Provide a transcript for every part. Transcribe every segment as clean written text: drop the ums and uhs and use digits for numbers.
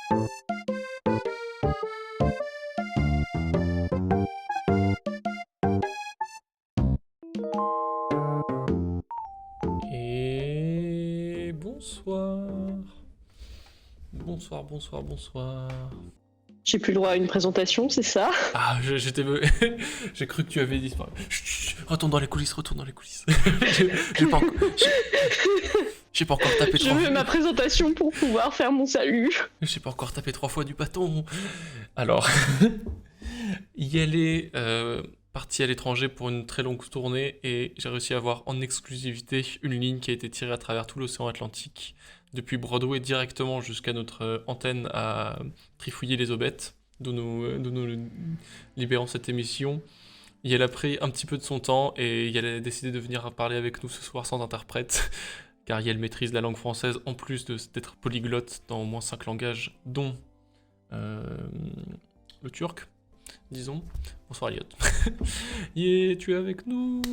Et bonsoir. Bonsoir, bonsoir, bonsoir. J'ai plus le droit à une présentation, c'est ça? Ah, j'étais... J'ai cru que tu avais disparu. Chut, chut, retourne dans les coulisses, retourne dans les coulisses. J'ai pas encore... J'ai pas encore tapé Je trois veux fois. ma présentation pour pouvoir faire mon salut. J'ai pas encore tapé 3 fois du bâton. Alors, Yel est parti à l'étranger pour une très longue tournée et j'ai réussi à avoir en exclusivité une ligne qui a été tirée à travers tout l'océan Atlantique, depuis Broadway directement jusqu'à notre antenne à Trifouiller les Aubettes, d'où nous libérons cette émission. Yel a pris un petit peu de son temps et Yel a décidé de venir parler avec nous ce soir sans interprète, car Yel maîtrise la langue française en plus d'être polyglotte dans au moins 5 langages, dont le turc, disons. Bonsoir Elliot. Yeah, tu es avec nous.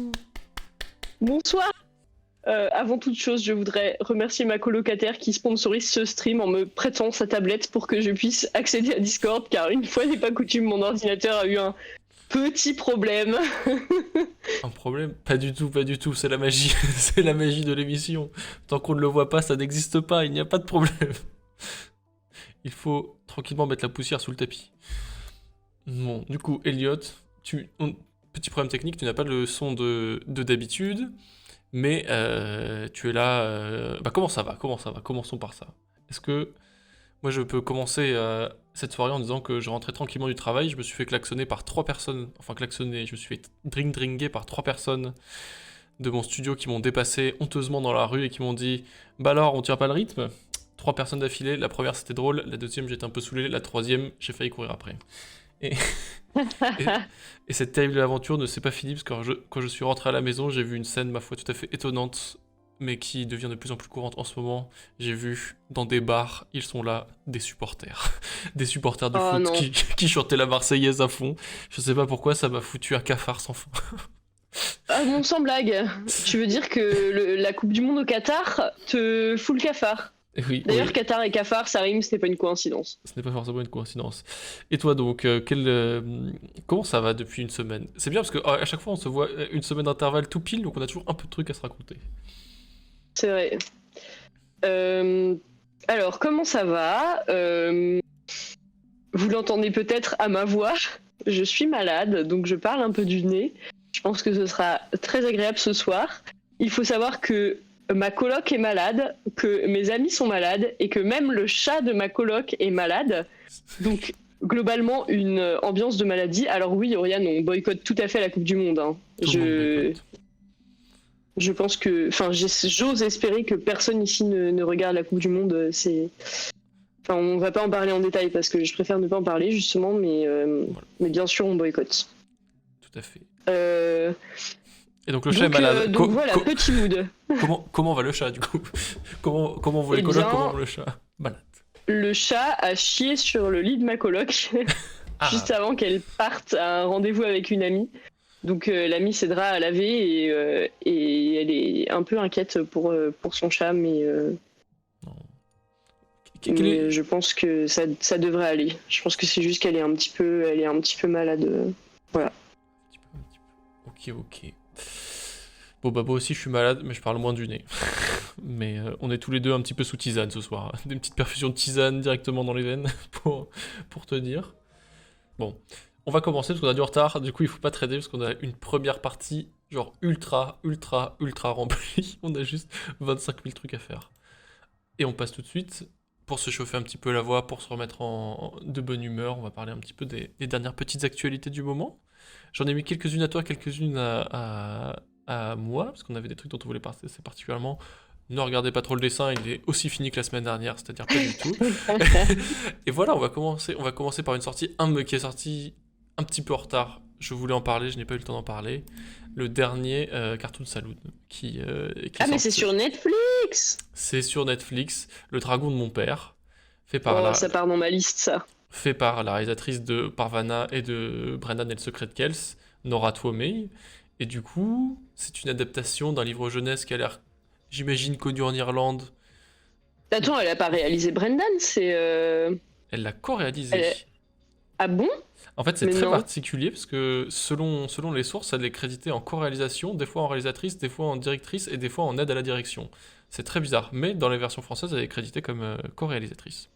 Bonsoir. Avant toute chose, je voudrais remercier ma colocataire qui sponsorise ce stream en me prêtant sa tablette pour que je puisse accéder à Discord, car une fois n'est pas coutume, mon ordinateur a eu un petit problème. Un problème? Pas du tout, pas du tout, c'est la magie. C'est la magie de l'émission. Tant qu'on ne le voit pas, ça n'existe pas, il n'y a pas de problème. Il faut tranquillement mettre la poussière sous le tapis. Bon, du coup, Elliot, petit problème technique, tu n'as pas le son de d'habitude, mais tu es là... Bah comment ça va? Comment ça va? Commençons par ça. Est-ce que... Moi, je peux commencer cette soirée en disant que je rentrais tranquillement du travail, je me suis fait klaxonner par 3 personnes, enfin klaxonner, je me suis fait dringuer par 3 personnes de mon studio qui m'ont dépassé honteusement dans la rue et qui m'ont dit « Bah alors, on tient pas le rythme ?» 3 personnes d'affilée, la première c'était drôle, la deuxième j'étais un peu saoulé, la troisième j'ai failli courir après. Et, et, et cette terrible aventure ne s'est pas finie parce que quand je suis rentré à la maison, j'ai vu une scène, ma foi, tout à fait étonnante, mais qui devient de plus en plus courante en ce moment. J'ai vu dans des bars, ils sont là, des supporters. Des supporters de foot qui chantaient la Marseillaise à fond. Je sais pas pourquoi, ça m'a foutu un cafard sans fin. Ah bon, sans blague. Tu veux dire que la Coupe du Monde au Qatar te fout le cafard? Oui, D'ailleurs, oui. Qatar et cafard, ça rime, ce n'est pas une coïncidence. Ce n'est pas forcément une coïncidence. Et toi donc, comment ça va depuis une semaine? C'est bien parce qu'à chaque fois on se voit une semaine d'intervalle tout pile, donc on a toujours un peu de trucs à se raconter. C'est vrai. Alors, comment ça va? Vous l'entendez peut-être à ma voix. Je suis malade, donc je parle un peu du nez. Je pense que ce sera très agréable ce soir. Il faut savoir que ma coloc est malade, que mes amis sont malades et que même le chat de ma coloc est malade. Donc, globalement, une ambiance de maladie. Alors oui, Oriane, on boycotte tout à fait la Coupe du Monde. Hein. Je pense que... Enfin, j'ose espérer que personne ici ne regarde la Coupe du Monde. Enfin, on va pas en parler en détail parce que je préfère ne pas en parler, justement, mais bien sûr, on boycotte. Tout à fait. Euh... Et donc le chat est malade. Donc voilà, petit mood. Comment va le chat du coup? Comment vont les colocs? Comment va le chat? Malade. Le chat a chié sur le lit de ma coloc juste avant qu'elle parte à un rendez-vous avec une amie. Donc l'amie s'aidera à laver et elle est un peu inquiète pour son chat, mais je pense que ça devrait aller. Je pense que c'est juste qu'elle est un petit peu malade. Voilà. Ok. Bon bah moi aussi je suis malade, mais je parle moins du nez. Mais on est tous les deux un petit peu sous tisane ce soir. Des petites perfusions de tisane directement dans les veines pour te dire. Bon, on va commencer parce qu'on a du retard, du coup il faut pas trader parce qu'on a une première partie genre ultra remplie. On a juste 25 000 trucs à faire. Et on passe tout de suite, pour se chauffer un petit peu la voix, pour se remettre de bonne humeur, on va parler un petit peu des dernières petites actualités du moment. J'en ai mis quelques-unes à toi, quelques-unes à moi, parce qu'on avait des trucs dont on voulait parler, c'est particulièrement... Ne regardez pas trop le dessin, il est aussi fini que la semaine dernière, c'est-à-dire pas du tout. Et voilà, on va commencer par une sortie, qui est sorti un petit peu en retard. Je voulais en parler, je n'ai pas eu le temps d'en parler. Le dernier Cartoon Saloon qui mais c'est sur Netflix. C'est sur Netflix, Le Dragon de mon père, fait par ça part dans ma liste, ça. Fait par la réalisatrice de Parvana et de Brendan et le secret de Kells, Nora Twomey. Et du coup, c'est une adaptation d'un livre jeunesse qui a l'air, j'imagine, connu en Irlande. Attends, elle a pas réalisé Brendan, c'est... Elle l'a co-réalisé. Elle- Ah bon? En fait, c'est Mais très non. particulier parce que selon les sources, elle est créditée en co-réalisation, des fois en réalisatrice, des fois en directrice et des fois en aide à la direction. C'est très bizarre, mais dans les versions françaises, elle est créditée comme co-réalisatrice.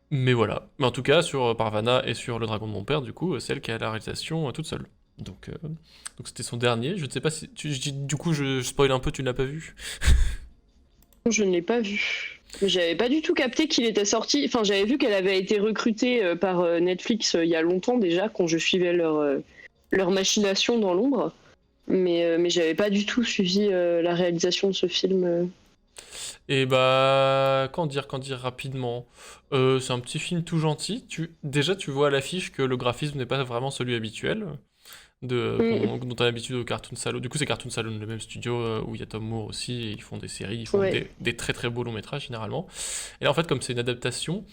Mais voilà. Mais en tout cas, sur Parvana et sur Le Dragon de mon père, du coup, c'est elle qui a la réalisation toute seule. Donc c'était son dernier. Je ne sais pas si. Du coup, je spoil un peu, tu ne l'as pas vu. Je ne l'ai pas vu. Mais j'avais pas du tout capté qu'il était sorti. Enfin, j'avais vu qu'elle avait été recrutée par Netflix il y a longtemps déjà, quand je suivais leur machination dans l'ombre. Mais j'avais pas du tout suivi la réalisation de ce film. Et bah, qu'en dire rapidement. C'est un petit film tout gentil. Déjà, tu vois à l'affiche que le graphisme n'est pas vraiment celui habituel. Mm, Dont on a l'habitude au Cartoon Salon. Du coup, c'est Cartoon Salon, le même studio où il y a Tom Moore aussi, et ils font des séries, ils font ouais. des très très beaux longs métrages généralement. Et là, en fait, comme c'est une adaptation,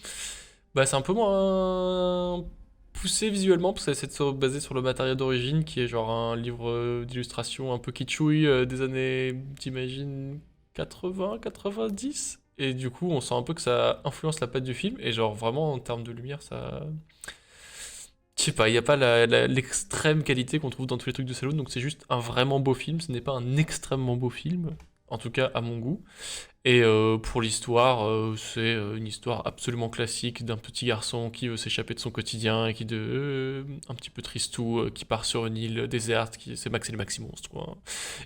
bah, c'est un peu moins poussé visuellement, parce que c'est de se baser sur le matériel d'origine, qui est genre un livre d'illustration un peu kitschouille des années, j'imagine, 80, 90. Et du coup, on sent un peu que ça influence la patte du film, et genre vraiment en termes de lumière, ça. Je sais pas, il n'y a pas l'extrême qualité qu'on trouve dans tous les trucs de Stallone, donc c'est juste un vraiment beau film, ce n'est pas un extrêmement beau film, en tout cas à mon goût. Et pour l'histoire, c'est une histoire absolument classique d'un petit garçon qui veut s'échapper de son quotidien et un petit peu tristou, qui part sur une île déserte, c'est Max et les Maxi Monstres, quoi.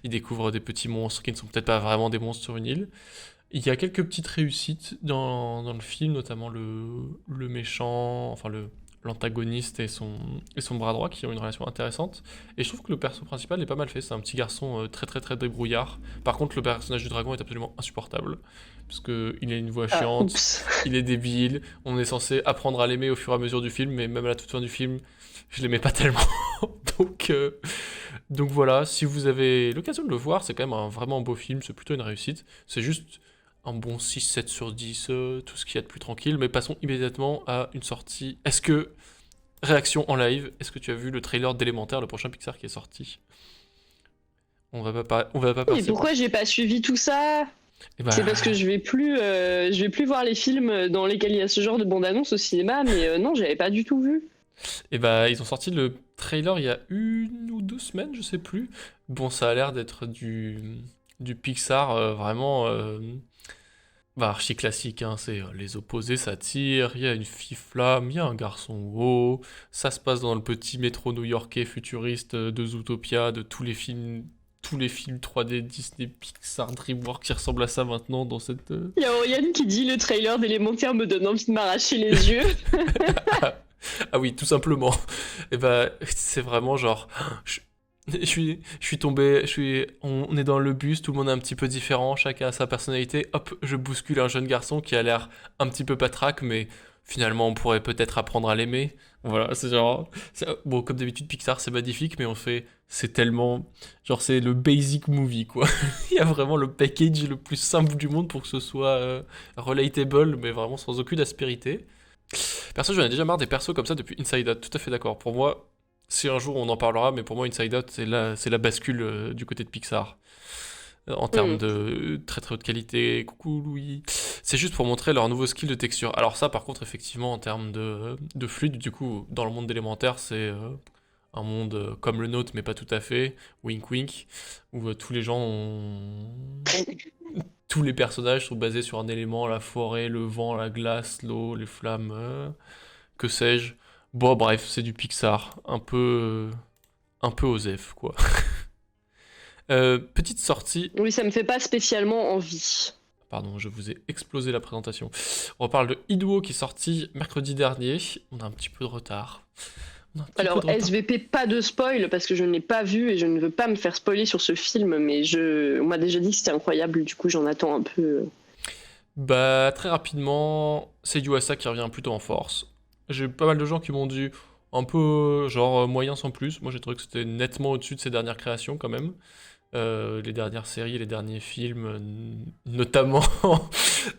Il découvre des petits monstres qui ne sont peut-être pas vraiment des monstres sur une île. Il y a quelques petites réussites dans le film, notamment le méchant, enfin l'antagoniste et son bras droit qui ont une relation intéressante. Et je trouve que le perso principal est pas mal fait. C'est un petit garçon très très très débrouillard. Par contre, le personnage du dragon est absolument insupportable. Parce qu'il a une voix Ah, chiante, oups. il est débile. On est censé apprendre à l'aimer au fur et à mesure du film, mais même à la toute fin du film, je l'aimais pas tellement. donc, euh, donc voilà, si vous avez l'occasion de le voir, c'est quand même un vraiment beau film, c'est plutôt une réussite. C'est juste un bon 6-7/10, tout ce qu'il y a de plus tranquille. Mais passons immédiatement à une sortie. Réaction en live, est-ce que tu as vu le trailer d'Élémentaire, le prochain Pixar qui est sorti? On va pas Et passer. pourquoi j'ai pas suivi tout ça? Et C'est parce que bah, je vais plus voir les films dans lesquels il y a ce genre de bande-annonce au cinéma, mais non, j'avais pas du tout vu. et bah, ils ont sorti le trailer il y a 1 ou 2 semaines, je sais plus. Bon, ça a l'air d'être du Pixar vraiment bah, archi classique, hein, c'est les opposés s'attirent, il y a une fille flamme, il y a un garçon haut, ça se passe dans le petit métro new-yorkais futuriste de Zootopia, de tous les films 3D Disney, Pixar, DreamWorks qui ressemblent à ça maintenant dans cette... Il y a Oriane qui dit le trailer d'élémentaire me donne envie de m'arracher les yeux. Ah oui, tout simplement. Et bah, c'est vraiment genre... je suis tombé, on est dans le bus, tout le monde est un petit peu différent, chacun a sa personnalité. Hop, je bouscule un jeune garçon qui a l'air un petit peu patraque, mais finalement on pourrait peut-être apprendre à l'aimer. Voilà, c'est genre. Bon, comme d'habitude, Pixar c'est magnifique, mais on fait. C'est tellement. Genre, c'est le basic movie, quoi. Il y a vraiment le package le plus simple du monde pour que ce soit relatable, mais vraiment sans aucune aspérité. Perso, j'en ai déjà marre des persos comme ça depuis Inside Out, tout à fait d'accord. Pour moi, si un jour on en parlera, mais pour moi Inside Out c'est la bascule du côté de Pixar. En termes Hmm. de très très haute qualité, coucou Louis. C'est juste pour montrer leur nouveau skill de texture. Alors ça par contre effectivement en termes de fluide, du coup dans le monde d'élémentaire c'est un monde comme le nôtre mais pas tout à fait, wink wink, où tous les personnages sont basés sur un élément, la forêt, le vent, la glace, l'eau, les flammes, que sais-je. Bon, bref, c'est du Pixar, un peu osef, quoi. Petite sortie. Oui, ça me fait pas spécialement envie. Pardon, je vous ai explosé la présentation. On reparle de Iduo qui est sorti mercredi dernier. On a un petit peu de retard. On a un petit peu Alors, de retard. SVP, pas de spoil, parce que je ne l'ai pas vu et je ne veux pas me faire spoiler sur ce film, mais on m'a déjà dit que c'était incroyable, du coup j'en attends un peu. Bah, très rapidement, c'est Yuasa qui revient plutôt en force. J'ai eu pas mal de gens qui m'ont dit un peu genre moyen sans plus. Moi j'ai trouvé que c'était nettement au-dessus de ses dernières créations quand même. Les dernières séries, les derniers films, notamment,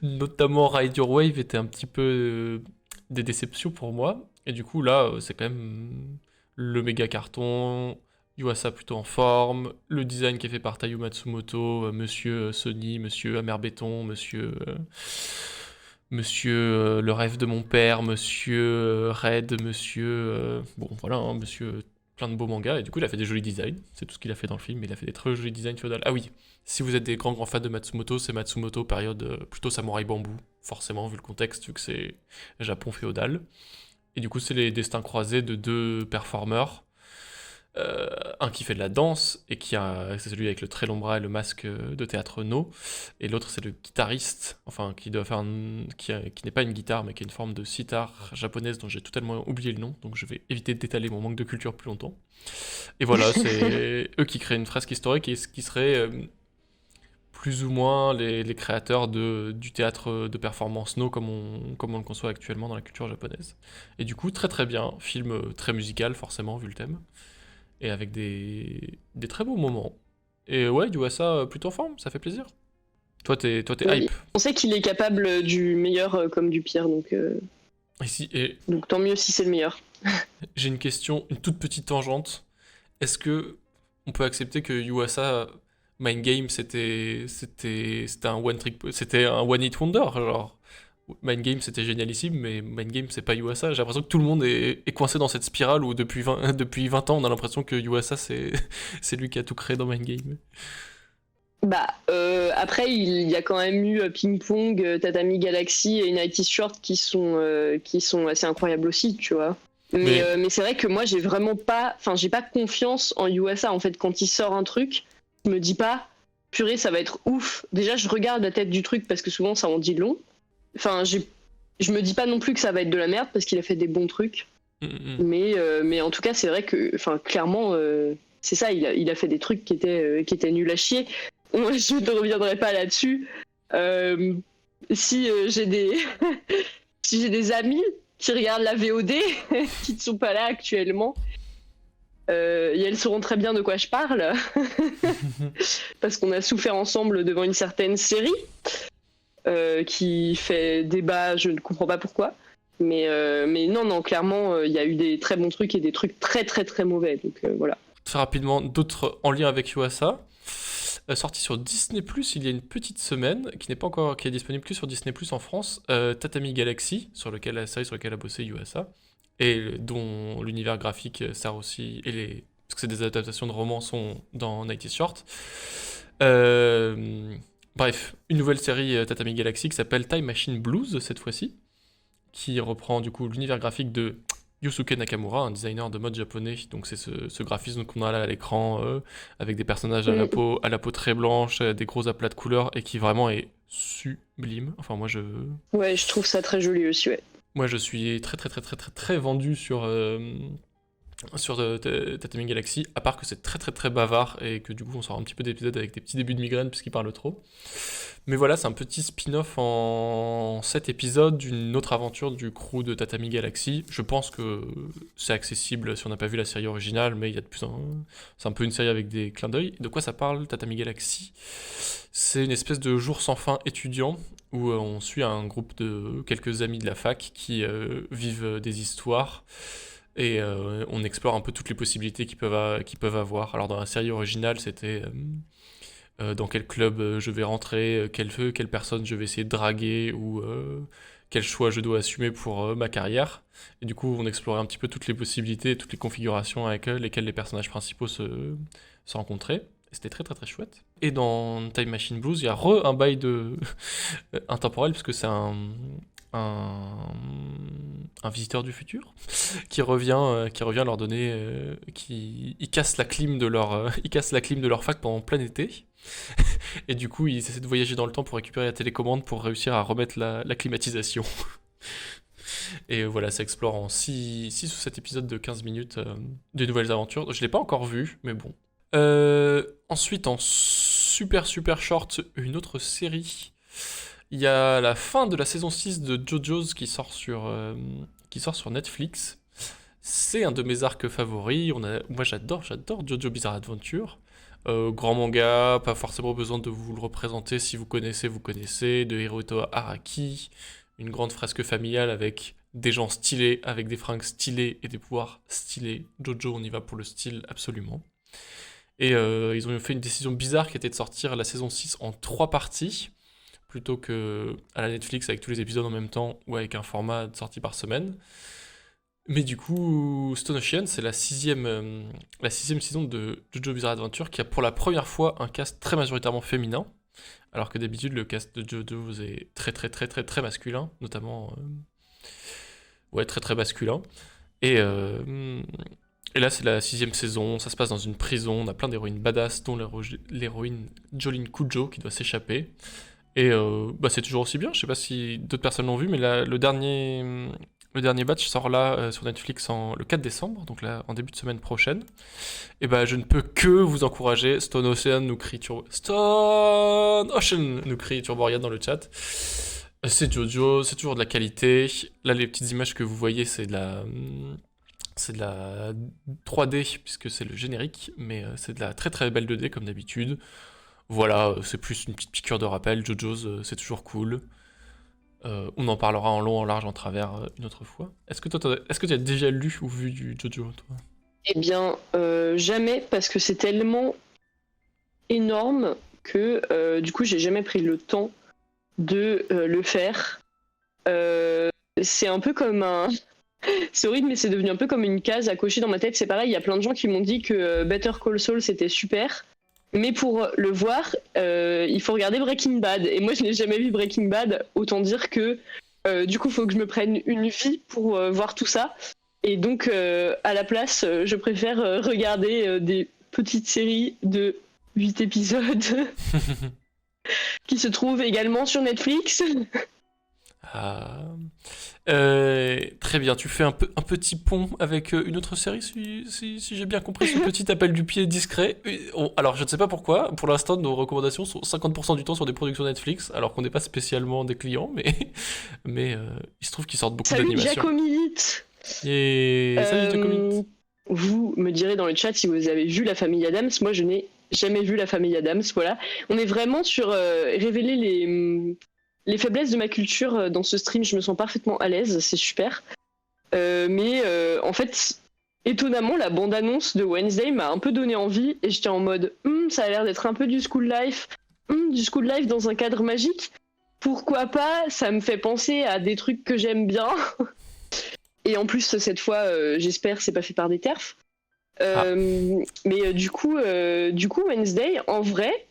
notamment Ride Your Wave, étaient un petit peu des déceptions pour moi. Et du coup, là, c'est quand même le méga carton. Yuasa plutôt en forme. Le design qui est fait par Tayu Matsumoto, monsieur Sony, monsieur Amer Béton, monsieur Monsieur Le rêve de mon père, Monsieur Red, Monsieur... bon, voilà, hein, Monsieur plein de beaux mangas. Et du coup, il a fait des jolis designs. C'est tout ce qu'il a fait dans le film. Il a fait des très jolis designs féodales. Ah oui, si vous êtes des grands fans de Matsumoto, c'est Matsumoto période plutôt samouraï bambou. Forcément, vu le contexte, vu que c'est Japon féodal. Et du coup, c'est les destins croisés de deux performeurs. Un qui fait de la danse, c'est celui avec le très long bras et le masque de théâtre No. Et l'autre, c'est le guitariste, enfin, qui doit faire qui n'est pas une guitare, mais qui est une forme de sitar japonaise dont j'ai totalement oublié le nom, donc je vais éviter d'étaler mon manque de culture plus longtemps. Et voilà, c'est eux qui créent une fresque historique et ce qui serait plus ou moins les créateurs du théâtre de performance No comme on le conçoit actuellement dans la culture japonaise. Et du coup, très très bien, film très musical forcément vu le thème, et avec des très beaux moments. Et ouais, du ça plutôt en forme, ça fait plaisir. Toi t'es Oui. hype. On sait qu'il est capable du meilleur comme du pire, Et donc tant mieux si c'est le meilleur. j'ai une question, une toute petite tangente. Est-ce que on peut accepter que Yuasa Mind Game c'était un one hit wonder, genre Mind Game c'était génialissime, mais Mind Game c'est pas Yuasa. J'ai l'impression que tout le monde est coincé dans cette spirale où depuis 20, depuis 20 ans on a l'impression que Yuasa c'est lui qui a tout créé dans Mind Game. Après, il y a quand même eu Ping Pong, Tatami Galaxy et Nighty Short qui sont assez incroyables aussi, tu vois. Mais c'est vrai que moi, j'ai pas confiance en USA en fait. Quand il sort un truc, je me dis pas, purée, ça va être ouf. Déjà, je regarde la tête du truc parce que souvent ça en dit long. Enfin, je me dis pas non plus que ça va être de la merde parce qu'il a fait des bons trucs. Mais en tout cas, c'est vrai que, enfin, clairement, c'est ça, il a fait des trucs qui étaient nuls à chier. Moi, je ne reviendrai pas là-dessus. Si j'ai des si j'ai des amis qui regardent la VOD, qui ne sont pas là actuellement, et elles sauront très bien de quoi je parle, parce qu'on a souffert ensemble devant une certaine série qui fait débat, je ne comprends pas pourquoi. Mais non, clairement, il y a eu des très bons trucs et des trucs très très très mauvais. Donc voilà. Très rapidement, d'autres en lien avec Yuasa. Sorti sur Disney Plus il y a une petite semaine, qui est disponible que sur Disney Plus en France, Tatami Galaxy, la série sur laquelle a bossé Yuasa, et dont l'univers graphique sert aussi, parce que c'est des adaptations de romans, sont dans Nighty Short. Bref, une nouvelle série Tatami Galaxy qui s'appelle Time Machine Blues cette fois-ci, qui reprend du coup l'univers graphique de Yusuke Nakamura, un designer de mode japonais. Donc c'est ce graphisme qu'on a là à l'écran, avec des personnages à la peau très blanche, des gros aplats de couleurs, et qui vraiment est sublime. Enfin Ouais, je trouve ça très joli aussi, ouais. Moi je suis très très très très très très vendu sur Tatami Galaxy, à part que c'est très très très bavard et que du coup on sort un petit peu d'épisodes avec des petits débuts de migraine puisqu'il parle trop. Mais voilà, c'est un petit spin-off en 7 épisodes d'une autre aventure du crew de Tatami Galaxy. Je pense que c'est accessible si on n'a pas vu la série originale, mais il y a c'est un peu une série avec des clins d'œil. De quoi ça parle, Tatami Galaxy? C'est une espèce de jour sans fin étudiant où on suit un groupe de quelques amis de la fac qui vivent des histoires. Et on explore un peu toutes les possibilités qu'ils peuvent avoir. Alors dans la série originale, c'était dans quel club je vais rentrer, quelle personne je vais essayer de draguer, ou quel choix je dois assumer pour ma carrière. Et du coup, on explorait un petit peu toutes les possibilités, toutes les configurations avec lesquelles les personnages principaux se rencontraient. Et c'était très très très chouette. Et dans Time Machine Blues, il y a un bail de intemporel, parce que c'est un visiteur du futur qui revient leur donner, il casse la clim de il casse la clim de leur fac pendant plein été. Et du coup ils essaient de voyager dans le temps pour récupérer la télécommande pour réussir à remettre la climatisation. Et voilà, ça explore en 6 ou 7 épisodes de 15 minutes de nouvelles aventures. Je l'ai pas encore vu, mais bon. Ensuite, en super super short, une autre série. Il y a la fin de la saison 6 de JoJo's qui sort sur Netflix. C'est un de mes arcs favoris. Moi j'adore JoJo Bizarre Adventure. Grand manga, pas forcément besoin de vous le représenter. Si vous connaissez, de Hiroto Araki. Une grande fresque familiale avec des gens stylés, avec des fringues stylées et des pouvoirs stylés. JoJo, on y va pour le style absolument. Et ils ont fait une décision bizarre qui était de sortir la saison 6 en 3 parties, plutôt que à la Netflix avec tous les épisodes en même temps ou avec un format de sortie par semaine. Mais du coup, Stone Ocean, c'est la sixième saison de JoJo Bizarre Adventure qui a pour la première fois un cast très majoritairement féminin, alors que d'habitude le cast de JoJo est très très très très très masculin, notamment ouais très très masculin. Et, euh, et là c'est la sixième saison, ça se passe dans une prison, on a plein d'héroïnes badass, dont l'héroïne Jolene Kujo qui doit s'échapper. Et bah, c'est toujours aussi bien, je sais pas si d'autres personnes l'ont vu, mais là, le dernier batch sort là sur Netflix le 4 décembre, donc là en début de semaine prochaine. Et bah je ne peux que vous encourager. Stone Ocean nous crie Turborian dans le chat. C'est Jojo, c'est toujours de la qualité. Là les petites images que vous voyez c'est de la 3D puisque c'est le générique, mais c'est de la très très belle 2D comme d'habitude. Voilà, c'est plus une petite piqûre de rappel. JoJo's, c'est toujours cool. On en parlera en long, en large, en travers une autre fois. Est-ce que tu as déjà lu ou vu du JoJo, toi? Eh bien, jamais, parce que c'est tellement énorme que du coup, j'ai jamais pris le temps de le faire. C'est un peu comme un. C'est horrible, mais c'est devenu un peu comme une case à cocher dans ma tête. C'est pareil, il y a plein de gens qui m'ont dit que Better Call Saul c'était super. Mais pour le voir, il faut regarder Breaking Bad. Et moi, je n'ai jamais vu Breaking Bad. Autant dire que du coup, il faut que je me prenne une vie pour voir tout ça. Et donc, à la place, je préfère regarder des petites séries de 8 épisodes qui se trouvent également sur Netflix. Ah. Très bien, tu fais un petit pont avec une autre série, si j'ai bien compris ce petit appel du pied discret. Alors, je ne sais pas pourquoi, pour l'instant, nos recommandations sont 50% du temps sur des productions Netflix, alors qu'on n'est pas spécialement des clients, mais il se trouve qu'ils sortent beaucoup Salut d'animations. Jacomilite. Et salut Jacomite. Vous me direz dans le chat si vous avez vu La Famille Adams. Moi, je n'ai jamais vu La Famille Adams. Voilà. On est vraiment sur révéler les faiblesses de ma culture dans ce stream. Je me sens parfaitement à l'aise. C'est super. Mais en fait, étonnamment, la bande-annonce de Wednesday m'a un peu donné envie. Et j'étais en mode, ça a l'air d'être un peu du school life. Du school life dans un cadre magique. Pourquoi pas? Ça me fait penser à des trucs que j'aime bien. Et en plus, cette fois, j'espère, c'est pas fait par des terfs. Mais du coup, Wednesday, en vrai,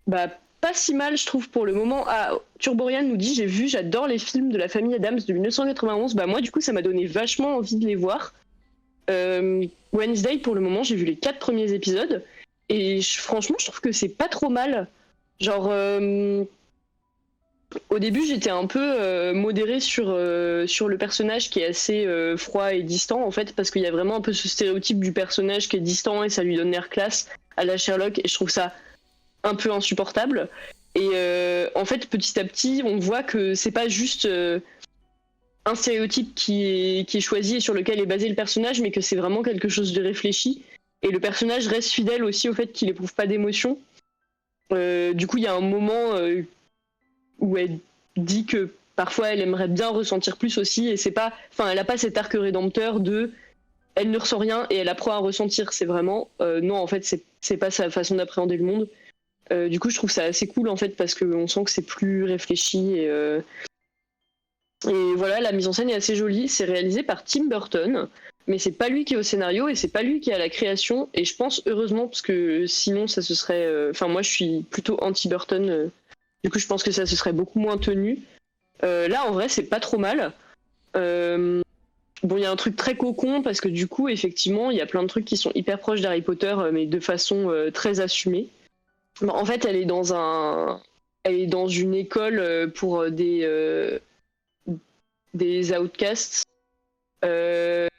bah, pas si mal, je trouve, pour le moment. Ah, Turborian nous dit, j'adore les films de la famille Adams de 1991. Bah, moi, du coup, ça m'a donné vachement envie de les voir. Wednesday, pour le moment, j'ai vu les 4 premiers épisodes. Et franchement, je trouve que c'est pas trop mal. Genre... Au début, j'étais un peu modérée sur le personnage qui est assez froid et distant, en fait, parce qu'il y a vraiment un peu ce stéréotype du personnage qui est distant et ça lui donne l'air classe à la Sherlock, et je trouve ça un peu insupportable. Et en fait, petit à petit, on voit que c'est pas juste un stéréotype qui est choisi et sur lequel est basé le personnage, mais que c'est vraiment quelque chose de réfléchi. Et le personnage reste fidèle aussi au fait qu'il éprouve pas d'émotion. Du coup, il y a un moment... où elle dit que parfois elle aimerait bien ressentir plus aussi, et c'est pas, enfin, elle a pas cet arc rédempteur de elle ne ressent rien et elle apprend à ressentir. C'est vraiment non, en fait, c'est pas sa façon d'appréhender le monde. Du coup, je trouve ça assez cool en fait parce qu'on sent que c'est plus réfléchi et voilà, la mise en scène est assez jolie. C'est réalisé par Tim Burton, mais c'est pas lui qui est au scénario et c'est pas lui qui est à la création. Et je pense heureusement, parce que sinon ça se serait, enfin, moi je suis plutôt anti Burton. Du coup, je pense que ça se serait beaucoup moins tenu. Là, en vrai, c'est pas trop mal. Bon, il y a un truc très cocon parce que du coup, effectivement, il y a plein de trucs qui sont hyper proches d'Harry Potter, mais de façon très assumée. Bon, en fait, elle est dans une école pour des outcasts. Enfin,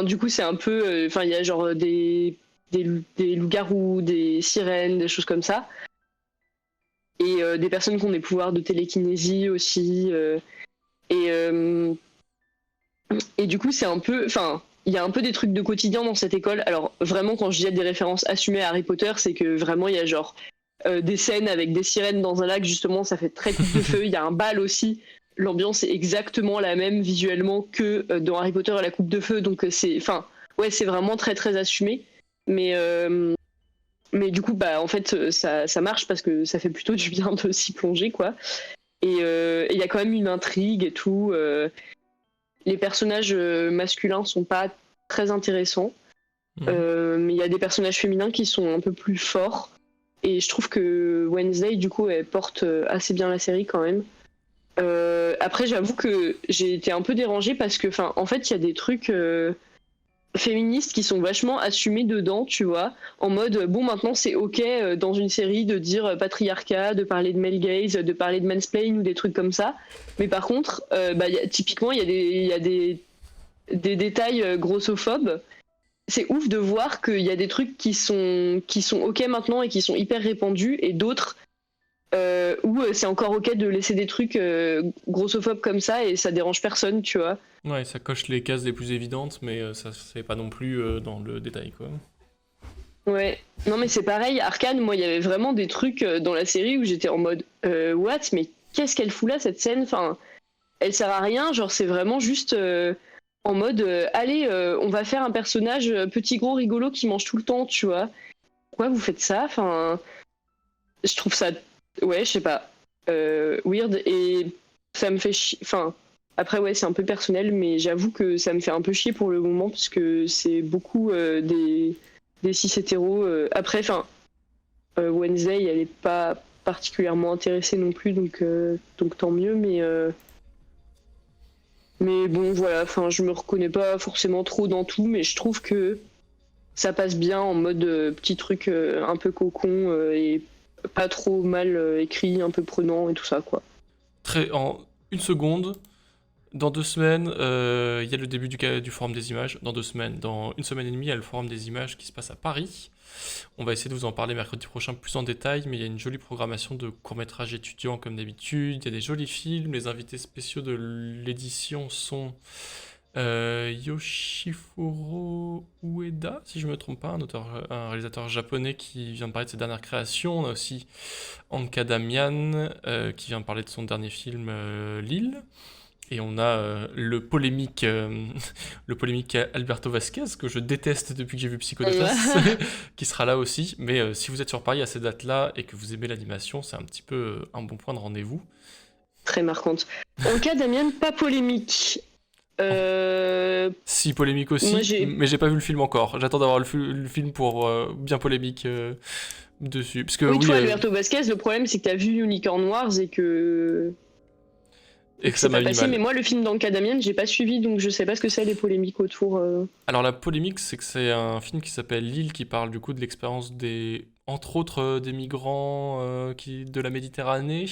du coup, c'est un peu, enfin, il y a genre des loups-garous, des sirènes, des choses comme ça. Et des personnes qui ont des pouvoirs de télékinésie aussi. Et du coup, c'est un peu... Enfin, il y a un peu des trucs de quotidien dans cette école. Alors, vraiment, quand je dis des références assumées à Harry Potter, c'est que vraiment, il y a genre des scènes avec des sirènes dans un lac, justement, ça fait très coupe de feu. Il y a un bal aussi. L'ambiance est exactement la même visuellement que dans Harry Potter et la coupe de feu. Donc, c'est... Enfin, ouais, c'est vraiment très, très assumé. Mais Mais du coup, bah, en fait, ça marche parce que ça fait plutôt du bien de s'y plonger, quoi. Et il y a quand même une intrigue et tout. Les personnages masculins sont pas très intéressants. Mais il y a des personnages féminins qui sont un peu plus forts. Et je trouve que Wednesday, du coup, elle porte assez bien la série quand même. Après, j'avoue que j'ai été un peu dérangée parce que, en fait, il y a des trucs féministes qui sont vachement assumés dedans, tu vois, en mode bon, maintenant c'est ok dans une série de dire patriarcat, de parler de male gaze, de parler de mansplain ou des trucs comme ça. Mais par contre, typiquement, il y a des détails grossophobes. C'est ouf de voir qu'il y a des trucs qui sont ok maintenant et qui sont hyper répandus, et d'autres où c'est encore ok de laisser des trucs grossophobes comme ça et ça dérange personne, tu vois. Ouais, ça coche les cases les plus évidentes, mais ça se fait pas non plus dans le détail, quoi. Ouais, non mais c'est pareil, Arcane, moi il y avait vraiment des trucs dans la série où j'étais en mode what, mais qu'est-ce qu'elle fout là cette scène, enfin, elle sert à rien, genre c'est vraiment juste en mode allez, on va faire un personnage petit gros rigolo qui mange tout le temps, tu vois. Pourquoi vous faites ça, enfin, je trouve ça, ouais, je sais pas, weird, et ça me fait chier, enfin, après ouais c'est un peu personnel, mais j'avoue que ça me fait un peu chier pour le moment parce que c'est beaucoup des cis hétéros. Après, Wednesday, elle est pas particulièrement intéressée non plus, donc tant mieux. Mais bon, voilà. Enfin, je me reconnais pas forcément trop dans tout, mais je trouve que ça passe bien en mode petit truc un peu cocon et pas trop mal écrit, un peu prenant et tout ça, quoi. En une seconde, dans 2 semaines, il y a le début du Forum des images. Dans 2 semaines, dans une semaine et demie, il y a le Forum des images qui se passe à Paris. On va essayer de vous en parler mercredi prochain plus en détail, mais il y a une jolie programmation de courts-métrages étudiants comme d'habitude. Il y a des jolis films. Les invités spéciaux de l'édition sont Yoshifuro Ueda, si je ne me trompe pas, un réalisateur japonais qui vient de parler de ses dernières créations. On a aussi Anka Damian qui vient de parler de son dernier film Lille. Et on a le polémique Alberto Vasquez, que je déteste depuis que j'ai vu Psychonautas, qui sera là aussi. Mais si vous êtes sur Paris à ces dates-là et que vous aimez l'animation, c'est un petit peu un bon point de rendez-vous. Très marquante. En cas Damien, pas polémique. Si, polémique aussi, mais j'ai pas vu le film encore. J'attends d'avoir le film pour bien polémique dessus. Parce que, oui, toi, Alberto Vasquez, le problème c'est que t'as vu Unicorn Wars et que ça m'a passé, mais moi le film d'Anka Damian j'ai pas suivi, donc je sais pas ce que c'est les polémiques autour. Alors la polémique, c'est que c'est un film qui s'appelle Lille, qui parle du coup de l'expérience entre autres des migrants de la Méditerranée,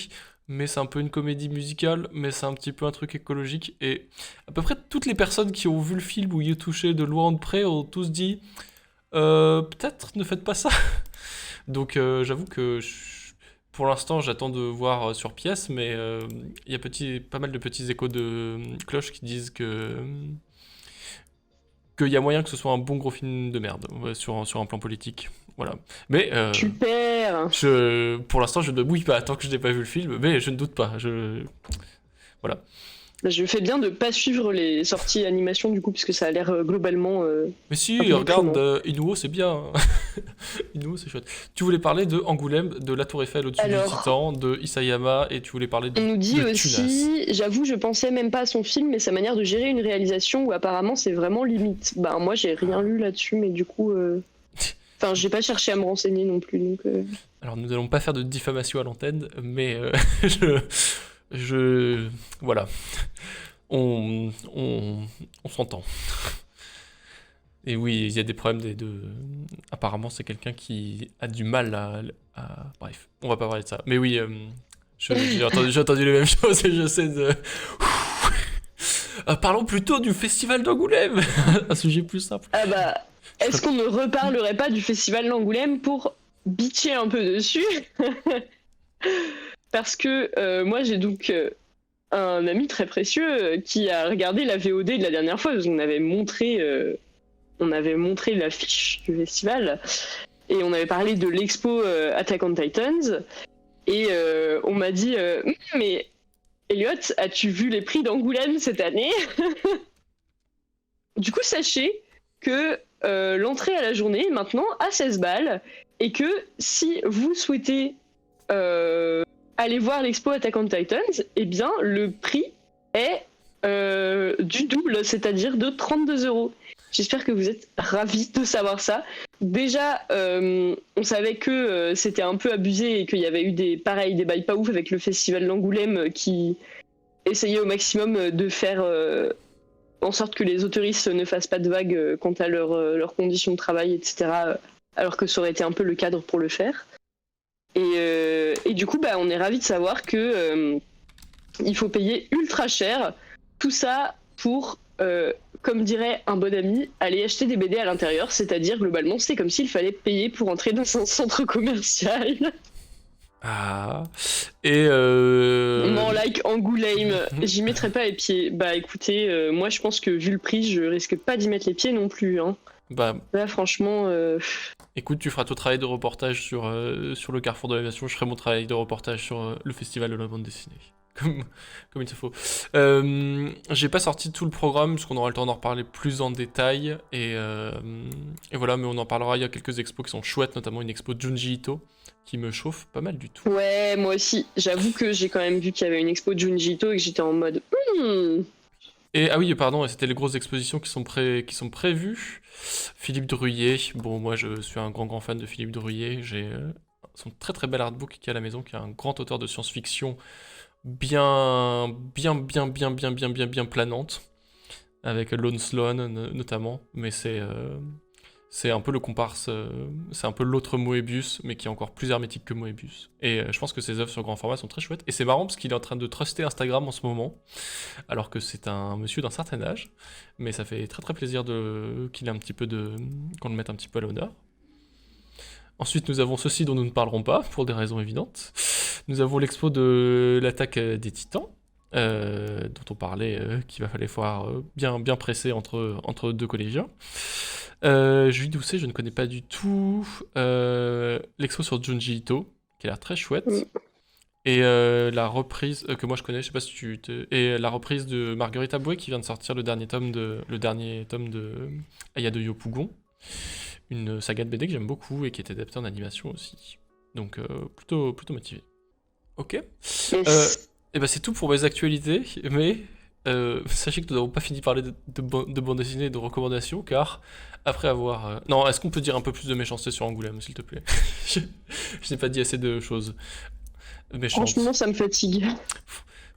mais c'est un peu une comédie musicale, mais c'est un petit peu un truc écologique, et à peu près toutes les personnes qui ont vu le film ou y ont touché de loin ou de près ont tous dit peut-être ne faites pas ça. Donc j'avoue que pour l'instant, j'attends de voir sur pièce, mais il y a pas mal de petits échos de cloches qui disent qu'il y a moyen que ce soit un bon gros film de merde sur un plan politique. Voilà. Mais super. Pour l'instant, je ne bouille pas tant que je n'ai pas vu le film, mais je ne doute pas. Voilà. Je fais bien de pas suivre les sorties animation du coup, parce que ça a l'air globalement. Mais si, regarde, Inuo c'est bien. Inuo c'est chouette. Tu voulais parler de Angoulême, de la Tour Eiffel au-dessus du Titan, de Isayama, et tu voulais parler de. On nous dit aussi, j'avoue, je pensais même pas à son film, mais sa manière de gérer une réalisation où apparemment c'est vraiment limite. Bah, moi j'ai rien lu là-dessus, mais du coup. Enfin, j'ai pas cherché à me renseigner non plus, donc. Alors, nous n'allons pas faire de diffamation à l'antenne, mais voilà. On s'entend. Et oui, il y a des problèmes apparemment, c'est quelqu'un qui a du mal à... Bref, on va pas parler de ça. Mais oui, j'ai entendu les mêmes choses et j'essaie de... Parlons plutôt du festival d'Angoulême. Un sujet plus simple. Ah bah, est-ce qu'on ne reparlerait pas du festival d'Angoulême pour bitcher un peu dessus? Parce que moi j'ai donc un ami très précieux qui a regardé la VOD de la dernière fois, parce qu'on avait montré l'affiche du festival et on avait parlé de l'expo Attack on Titans, et on m'a dit mais Elliot, as-tu vu les prix d'Angoulême cette année? Du coup, sachez que l'entrée à la journée est maintenant à 16 balles et que si vous souhaitez aller voir l'expo Attack on Titans, eh bien le prix est du double, c'est-à-dire de 32 €. J'espère que vous êtes ravis de savoir ça. Déjà, on savait que c'était un peu abusé et qu'il y avait eu des bails pas ouf avec le festival d'Angoulême qui essayait au maximum de faire en sorte que les autoristes ne fassent pas de vagues quant à leurs conditions de travail, etc. Alors que ça aurait été un peu le cadre pour le faire. Et du coup, on est ravis de savoir que il faut payer ultra cher. Tout ça pour, comme dirait un bon ami, aller acheter des BD à l'intérieur. C'est-à-dire, globalement, c'est comme s'il fallait payer pour entrer dans un centre commercial. Ah. Et Non, like Angoulême, j'y mettrais pas les pieds. Bah écoutez, moi je pense que vu le prix, je risque pas d'y mettre les pieds non plus. Hein. Bah, là, franchement. Écoute, tu feras ton travail de reportage sur le Carrefour de l'Aviation, je ferai mon travail de reportage sur le festival de la bande dessinée. Comme il te faut. J'ai pas sorti tout le programme, parce qu'on aura le temps d'en reparler plus en détail. Et voilà, mais on en parlera. Il y a quelques expos qui sont chouettes, notamment une expo Junji Ito, qui me chauffe pas mal du tout. Ouais, moi aussi. J'avoue que j'ai quand même vu qu'il y avait une expo Junji Ito et que j'étais en mode. Et ah oui, pardon, c'était les grosses expositions qui sont prévues. Philippe Druillet, bon, moi je suis un grand fan de Philippe Druillet. J'ai son très très bel artbook qui est à la maison, qui est un grand auteur de science-fiction bien planante, avec Lone Sloan notamment, mais c'est un peu le comparse, c'est un peu l'autre Moebius, mais qui est encore plus hermétique que Moebius. Et je pense que ses œuvres sur grand format sont très chouettes. Et c'est marrant parce qu'il est en train de truster Instagram en ce moment, alors que c'est un monsieur d'un certain âge, mais ça fait très très plaisir qu'il ait un petit peu qu'on le mette un petit peu à l'honneur. Ensuite, nous avons ceci dont nous ne parlerons pas, pour des raisons évidentes. Nous avons l'expo de l'attaque des Titans, dont on parlait, qu'il va falloir bien presser entre deux collégiens. Julie Doucet, je ne connais pas du tout. L'expo sur Junji Ito, qui a l'air très chouette. Et la reprise, que moi je connais, je sais pas si tu... Et la reprise de Marguerite Aboué, qui vient de sortir le dernier tome de Aya de Yopougon. Une saga de BD que j'aime beaucoup et qui est adaptée en animation aussi. Donc plutôt motivé. Ok. Et c'est tout pour mes actualités, mais sachez que nous n'avons pas fini de parler de bande dessinée et de recommandations, car après avoir... Non, est-ce qu'on peut dire un peu plus de méchanceté sur Angoulême, s'il te plaît? Je n'ai pas dit assez de choses méchantes. Franchement, ça me fatigue.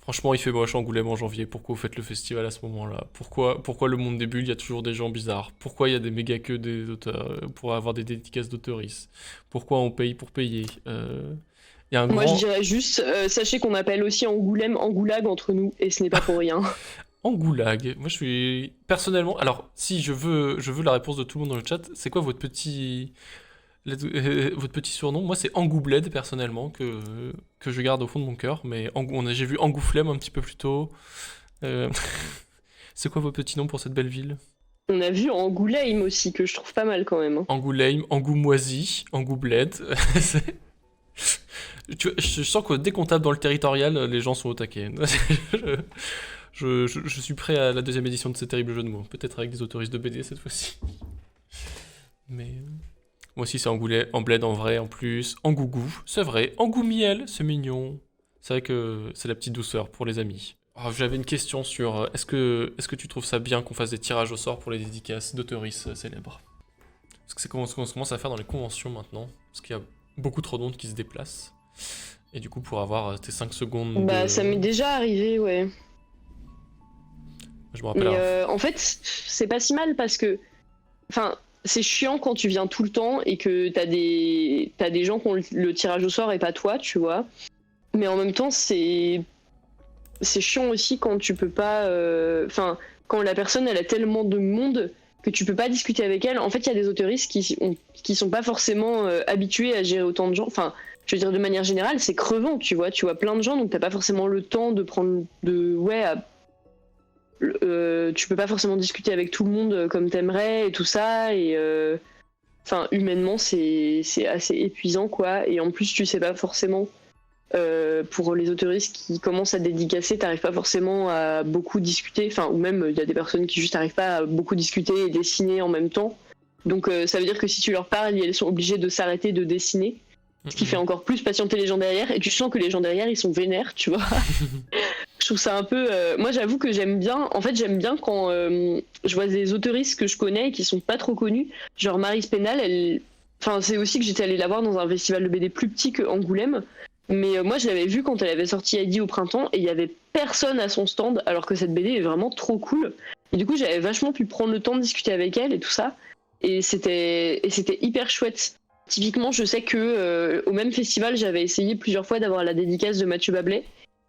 Franchement, il fait moche Angoulême en janvier. Pourquoi vous faites le festival à ce moment-là? Pourquoi le monde des bulles, il y a toujours des gens bizarres? Pourquoi il y a des méga queues des auteurs pour avoir des dédicaces d'auteuristes? Pourquoi on paye pour payer? Moi, je dirais juste, sachez qu'on appelle aussi Angoulême Angoulag entre nous, et ce n'est pas pour rien. Angoulag. Moi, je suis personnellement. Alors, si je veux la réponse de tout le monde dans le chat, c'est quoi votre petit surnom? Moi, c'est Angoubled, personnellement, que je garde au fond de mon cœur. Mais j'ai vu Angouflem un petit peu plus tôt. C'est quoi vos petits noms pour cette belle ville? On a vu Angoulême aussi, que je trouve pas mal quand même. Hein. Angoulême, Angoumoisi, Angoubled. Je sens que dès qu'on tape dans le territorial, les gens sont au taquet. Je suis prêt à la deuxième édition de ces terribles jeux de mots. Peut-être avec des autoristes de BD cette fois-ci. Mais... Moi aussi c'est Angoulême en vrai en plus. Angougou, c'est vrai. Angoumiel, c'est mignon. C'est vrai que c'est la petite douceur pour les amis. Oh, j'avais une question sur... Est-ce que tu trouves ça bien qu'on fasse des tirages au sort pour les dédicaces d'auteuristes célèbres? Parce que c'est ce qu'on commence à faire dans les conventions maintenant. Parce qu'il y a beaucoup trop de monde qui se déplace. Et du coup, pour avoir tes 5 secondes. Ça m'est déjà arrivé, ouais. Je me rappelle. Mais en fait, c'est pas si mal parce que. Enfin, c'est chiant quand tu viens tout le temps et que t'as des gens qui ont le tirage au sort et pas toi, tu vois. Mais en même temps, c'est chiant aussi quand tu peux pas. Enfin, quand la personne, elle a tellement de monde que tu peux pas discuter avec elle. En fait, il y a des autoristes qui sont pas forcément habitués à gérer autant de gens. Enfin, je veux dire, de manière générale, c'est crevant, tu vois plein de gens, donc t'as pas forcément le temps de prendre tu peux pas forcément discuter avec tout le monde comme t'aimerais et tout ça, et enfin, humainement, c'est assez épuisant, quoi. Et en plus, tu sais pas forcément, pour les autoristes qui commencent à dédicacer, t'arrives pas forcément à beaucoup discuter, enfin, ou même il y a des personnes qui juste arrivent pas à beaucoup discuter et dessiner en même temps. Donc ça veut dire que si tu leur parles, elles sont obligées de s'arrêter de dessiner, ce qui fait encore plus patienter les gens derrière, et tu sens que les gens derrière, ils sont vénères, tu vois. Je trouve ça un peu... Moi, j'avoue que j'aime bien quand je vois des autoristes que je connais et qui sont pas trop connus, genre Maryse Pénal, Enfin, c'est aussi que j'étais allée la voir dans un festival de BD plus petit que Angoulême, mais moi, je l'avais vue quand elle avait sorti Heidi au printemps, et il y avait personne à son stand, alors que cette BD est vraiment trop cool. Et du coup, j'avais vachement pu prendre le temps de discuter avec elle et tout ça, et c'était hyper chouette. Typiquement, je sais que au même festival, j'avais essayé plusieurs fois d'avoir la dédicace de Mathieu Bablet,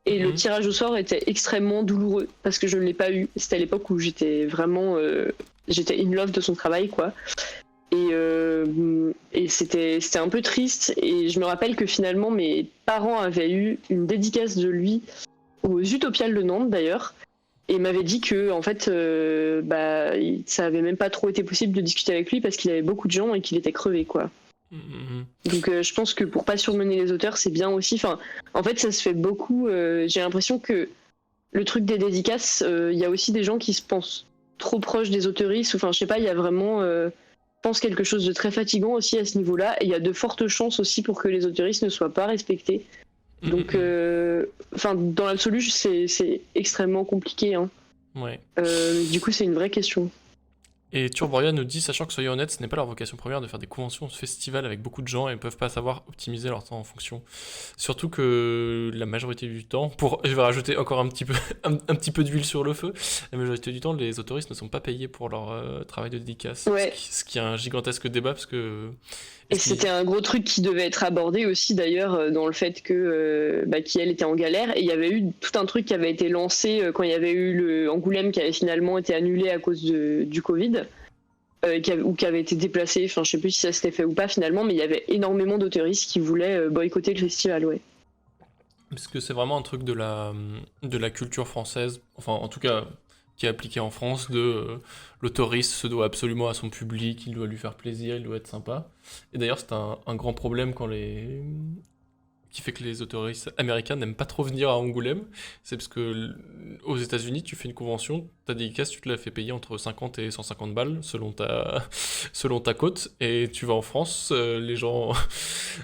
et le tirage au sort était extrêmement douloureux parce que je ne l'ai pas eu. C'était à l'époque où j'étais vraiment j'étais in love de son travail, quoi. Et c'était un peu triste. Et je me rappelle que finalement mes parents avaient eu une dédicace de lui aux Utopiales de Nantes d'ailleurs, et m'avaient dit que en fait ça avait même pas trop été possible de discuter avec lui parce qu'il avait beaucoup de gens et qu'il était crevé, quoi. Donc je pense que pour pas surmener les auteurs, c'est bien aussi. Enfin, en fait, ça se fait beaucoup. J'ai l'impression que le truc des dédicaces, il y a aussi des gens qui se pensent trop proches des autoristes. Enfin, je sais pas, il y a vraiment, je pense, quelque chose de très fatigant aussi à ce niveau-là. Et il y a de fortes chances aussi pour que les autoristes ne soient pas respectés. Donc, dans l'absolu, c'est extrêmement compliqué, hein. Ouais. Du coup, c'est une vraie question. Et Turboria nous dit, sachant que soyons honnêtes, ce n'est pas leur vocation première de faire des conventions, festivals avec beaucoup de gens et ne peuvent pas savoir optimiser leur temps en fonction. Surtout que la majorité du temps, je vais rajouter encore un petit peu, un petit peu d'huile sur le feu, la majorité du temps, les autoristes ne sont pas payés pour leur travail de dédicace. Ouais. Ce qui est un gigantesque débat parce que... Et c'était un gros truc qui devait être abordé aussi d'ailleurs dans le fait que qu'elle était en galère, et il y avait eu tout un truc qui avait été lancé quand il y avait eu le Angoulême qui avait finalement été annulé à cause du Covid, ou qui avait été déplacé, enfin je sais plus si ça s'était fait ou pas finalement, mais il y avait énormément d'auteuristes qui voulaient boycotter le festival, ouais. Parce que c'est vraiment un truc de la culture française, enfin en tout cas qui est appliqué en France, l'autoriste se doit absolument à son public, il doit lui faire plaisir, il doit être sympa. Et d'ailleurs c'est un grand problème qui fait que les autoristes américains n'aiment pas trop venir à Angoulême. C'est parce que aux États-Unis, tu fais une convention, ta dédicace, tu te la fais payer entre 50 et 150 balles selon ta cote. Et tu vas en France, les gens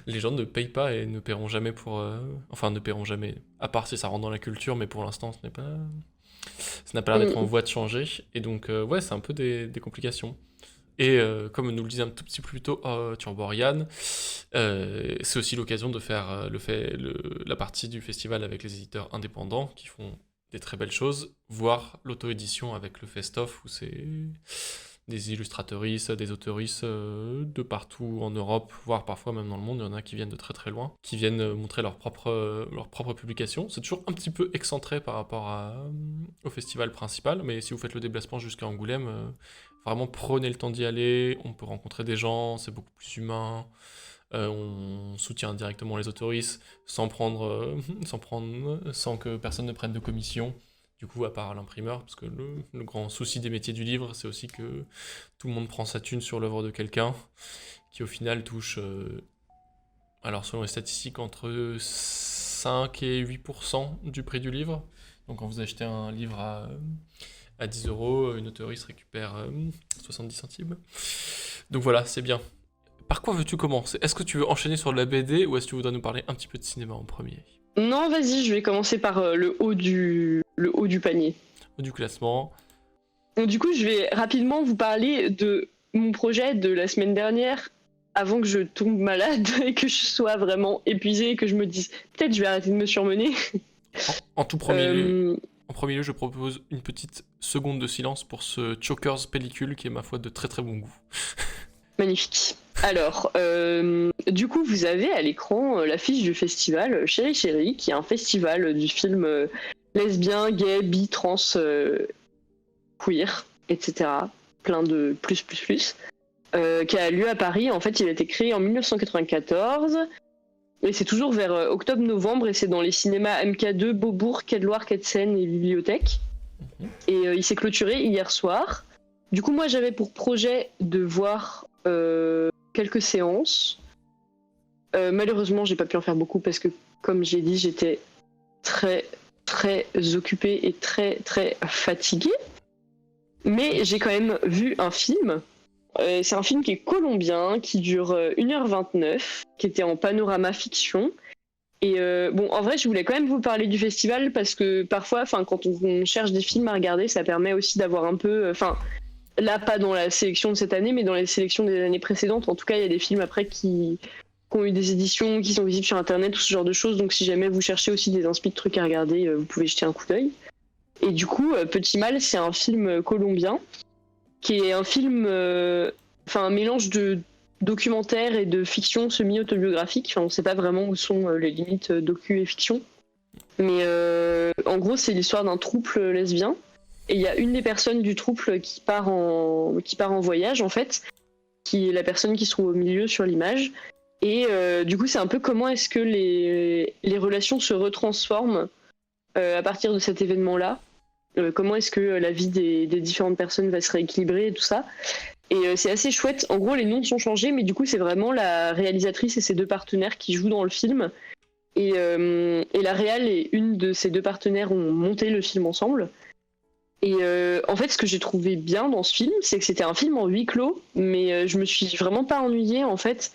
ne payent pas et ne paieront jamais enfin, ne paieront jamais, à part si ça rentre dans la culture, mais pour l'instant, ça n'a pas l'air d'être en voie de changer. Et donc, ouais, c'est un peu des complications. Et comme nous le disait un tout petit peu plus tôt Turborian, c'est aussi l'occasion de faire la partie du festival avec les éditeurs indépendants qui font des très belles choses, voire l'auto-édition avec le Fest-Off où c'est des illustratrices, des autoristes de partout en Europe, voire parfois même dans le monde. Il y en a qui viennent de très très loin, qui viennent montrer leur propre publication. C'est toujours un petit peu excentré par rapport au festival principal, mais si vous faites le déplacement jusqu'à Angoulême, vraiment prenez le temps d'y aller, on peut rencontrer des gens, c'est beaucoup plus humain, on soutient directement les autoristes sans que personne ne prenne de commission. Du coup, à part l'imprimeur, parce que le grand souci des métiers du livre, c'est aussi que tout le monde prend sa thune sur l'œuvre de quelqu'un, qui au final touche, alors selon les statistiques, entre 5 et 8% du prix du livre. Donc quand vous achetez un livre à 10 €, une auteuriste récupère 70 centimes. Donc voilà, c'est bien. Par quoi veux-tu commencer ? Est-ce que tu veux enchaîner sur la BD ou est-ce que tu voudrais nous parler un petit peu de cinéma en premier ? Non, vas-y, je vais commencer par le haut du panier. Du classement. Donc, du coup, je vais rapidement vous parler de mon projet de la semaine dernière, avant que je tombe malade et que je sois vraiment épuisée et que je me dise peut-être je vais arrêter de me surmener. En tout premier lieu, je propose une petite seconde de silence pour ce Chokers pellicule qui est, ma foi, de très très bon goût. Magnifique. Alors, du coup, vous avez à l'écran l'affiche du festival Chéri Chéri, qui est un festival du film lesbien, gay, bi, trans, queer, etc. Plein de plus, qui a lieu à Paris. En fait, il a été créé en 1994. Et c'est toujours vers octobre-novembre, et c'est dans les cinémas MK2, Beaubourg, Quai de Loire, Quai de Seine et Bibliothèque. Et il s'est clôturé hier soir. Du coup, moi, j'avais pour projet de voir quelques séances. Malheureusement, j'ai pas pu en faire beaucoup parce que, comme j'ai dit, j'étais très, très occupée et très, très fatiguée. Mais j'ai quand même vu un film c'est un film qui est colombien, qui dure 1h29, qui était en panorama fiction. Et en vrai, je voulais quand même vous parler du festival parce que parfois, quand on cherche des films à regarder, ça permet aussi d'avoir un peu. Là, pas dans la sélection de cette année, mais dans les sélections des années précédentes. En tout cas, il y a des films après qui ont eu des éditions, qui sont visibles sur Internet, tout ce genre de choses. Donc, si jamais vous cherchez aussi des inspi de trucs à regarder, vous pouvez jeter un coup d'œil. Et du coup, Petit Mal, c'est un film colombien qui est un film, un mélange de documentaire et de fiction semi-autobiographique. On ne sait pas vraiment où sont les limites docu et fiction. Mais en gros, c'est l'histoire d'un couple lesbien. Et il y a une des personnes du couple qui part en voyage, en fait, qui est la personne qui se trouve au milieu sur l'image. Et du coup, c'est un peu comment est-ce que les relations se retransforment à partir de cet événement-là. Comment est-ce que la vie des différentes personnes va se rééquilibrer et tout ça. Et c'est assez chouette. En gros, les noms sont changés, mais du coup, c'est vraiment la réalisatrice et ses deux partenaires qui jouent dans le film. Et la réal et une de ses deux partenaires ont monté le film ensemble. Et en fait, ce que j'ai trouvé bien dans ce film, c'est que c'était un film en huis clos, mais je me suis vraiment pas ennuyée, en fait.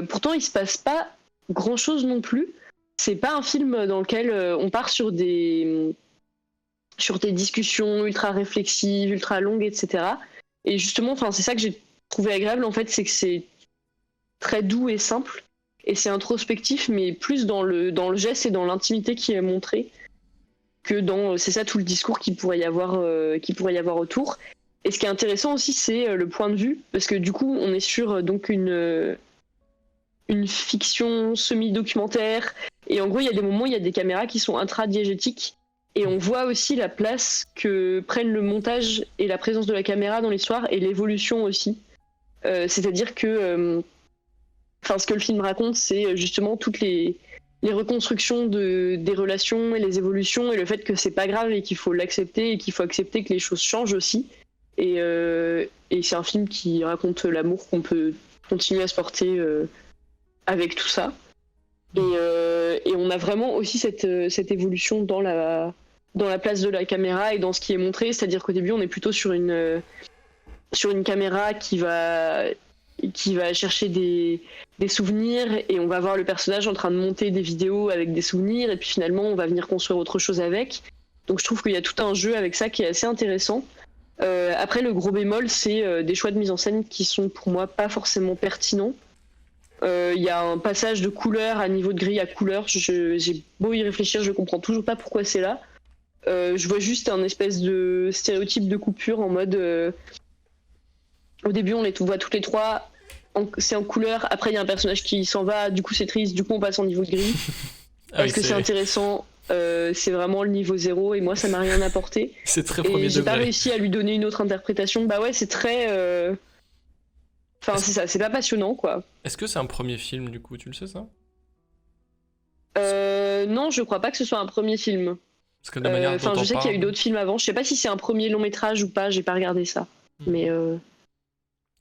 Pourtant, il se passe pas grand-chose non plus. C'est pas un film dans lequel on part sur des discussions ultra réflexives, ultra longues, etc. Et justement, c'est ça que j'ai trouvé agréable, en fait, c'est que c'est très doux et simple, et c'est introspectif, mais plus dans le geste et dans l'intimité qui est montrée, que dans, c'est ça tout le discours qu'il pourrait y avoir autour. Et ce qui est intéressant aussi, c'est le point de vue, parce que du coup, on est sur donc une fiction semi-documentaire, et en gros, il y a des moments où il y a des caméras qui sont intradiégétiques, et on voit aussi la place que prennent le montage et la présence de la caméra dans l'histoire, et l'évolution aussi. C'est-à-dire que ce que le film raconte, c'est justement toutes les reconstructions des relations et les évolutions, et le fait que c'est pas grave et qu'il faut l'accepter, et qu'il faut accepter que les choses changent aussi. Et c'est un film qui raconte l'amour qu'on peut continuer à se porter avec tout ça. Et on a vraiment aussi cette évolution dans la place de la caméra et dans ce qui est montré, c'est-à-dire qu'au début on est plutôt sur une caméra qui va chercher des souvenirs, et on va voir le personnage en train de monter des vidéos avec des souvenirs, et puis finalement on va venir construire autre chose avec. Donc je trouve qu'il y a tout un jeu avec ça qui est assez intéressant. Après, le gros bémol, c'est des choix de mise en scène qui sont pour moi pas forcément pertinents. Il y a un passage de couleur à niveau de grille à couleur, j'ai beau y réfléchir, je comprends toujours pas pourquoi c'est là. Je vois juste un espèce de stéréotype de coupure en mode au début on les voit toutes les trois, c'est en couleur, après il y a un personnage qui s'en va, du coup c'est triste, du coup on passe en niveau de grille. Est-ce que c'est intéressant? C'est vraiment le niveau 0, et moi ça m'a rien apporté. C'est très premier degré. Et j'ai pas réussi à lui donner une autre interprétation. Bah ouais, c'est très c'est ça, c'est pas passionnant, quoi. Est-ce que c'est un premier film, du coup, tu le sais, ça? Non, je crois pas que ce soit un premier film. Parce que de la manière dont je sais on qu'il y a eu parle- d'autres films avant. Je sais pas si c'est un premier long métrage ou pas, j'ai pas regardé ça. Mais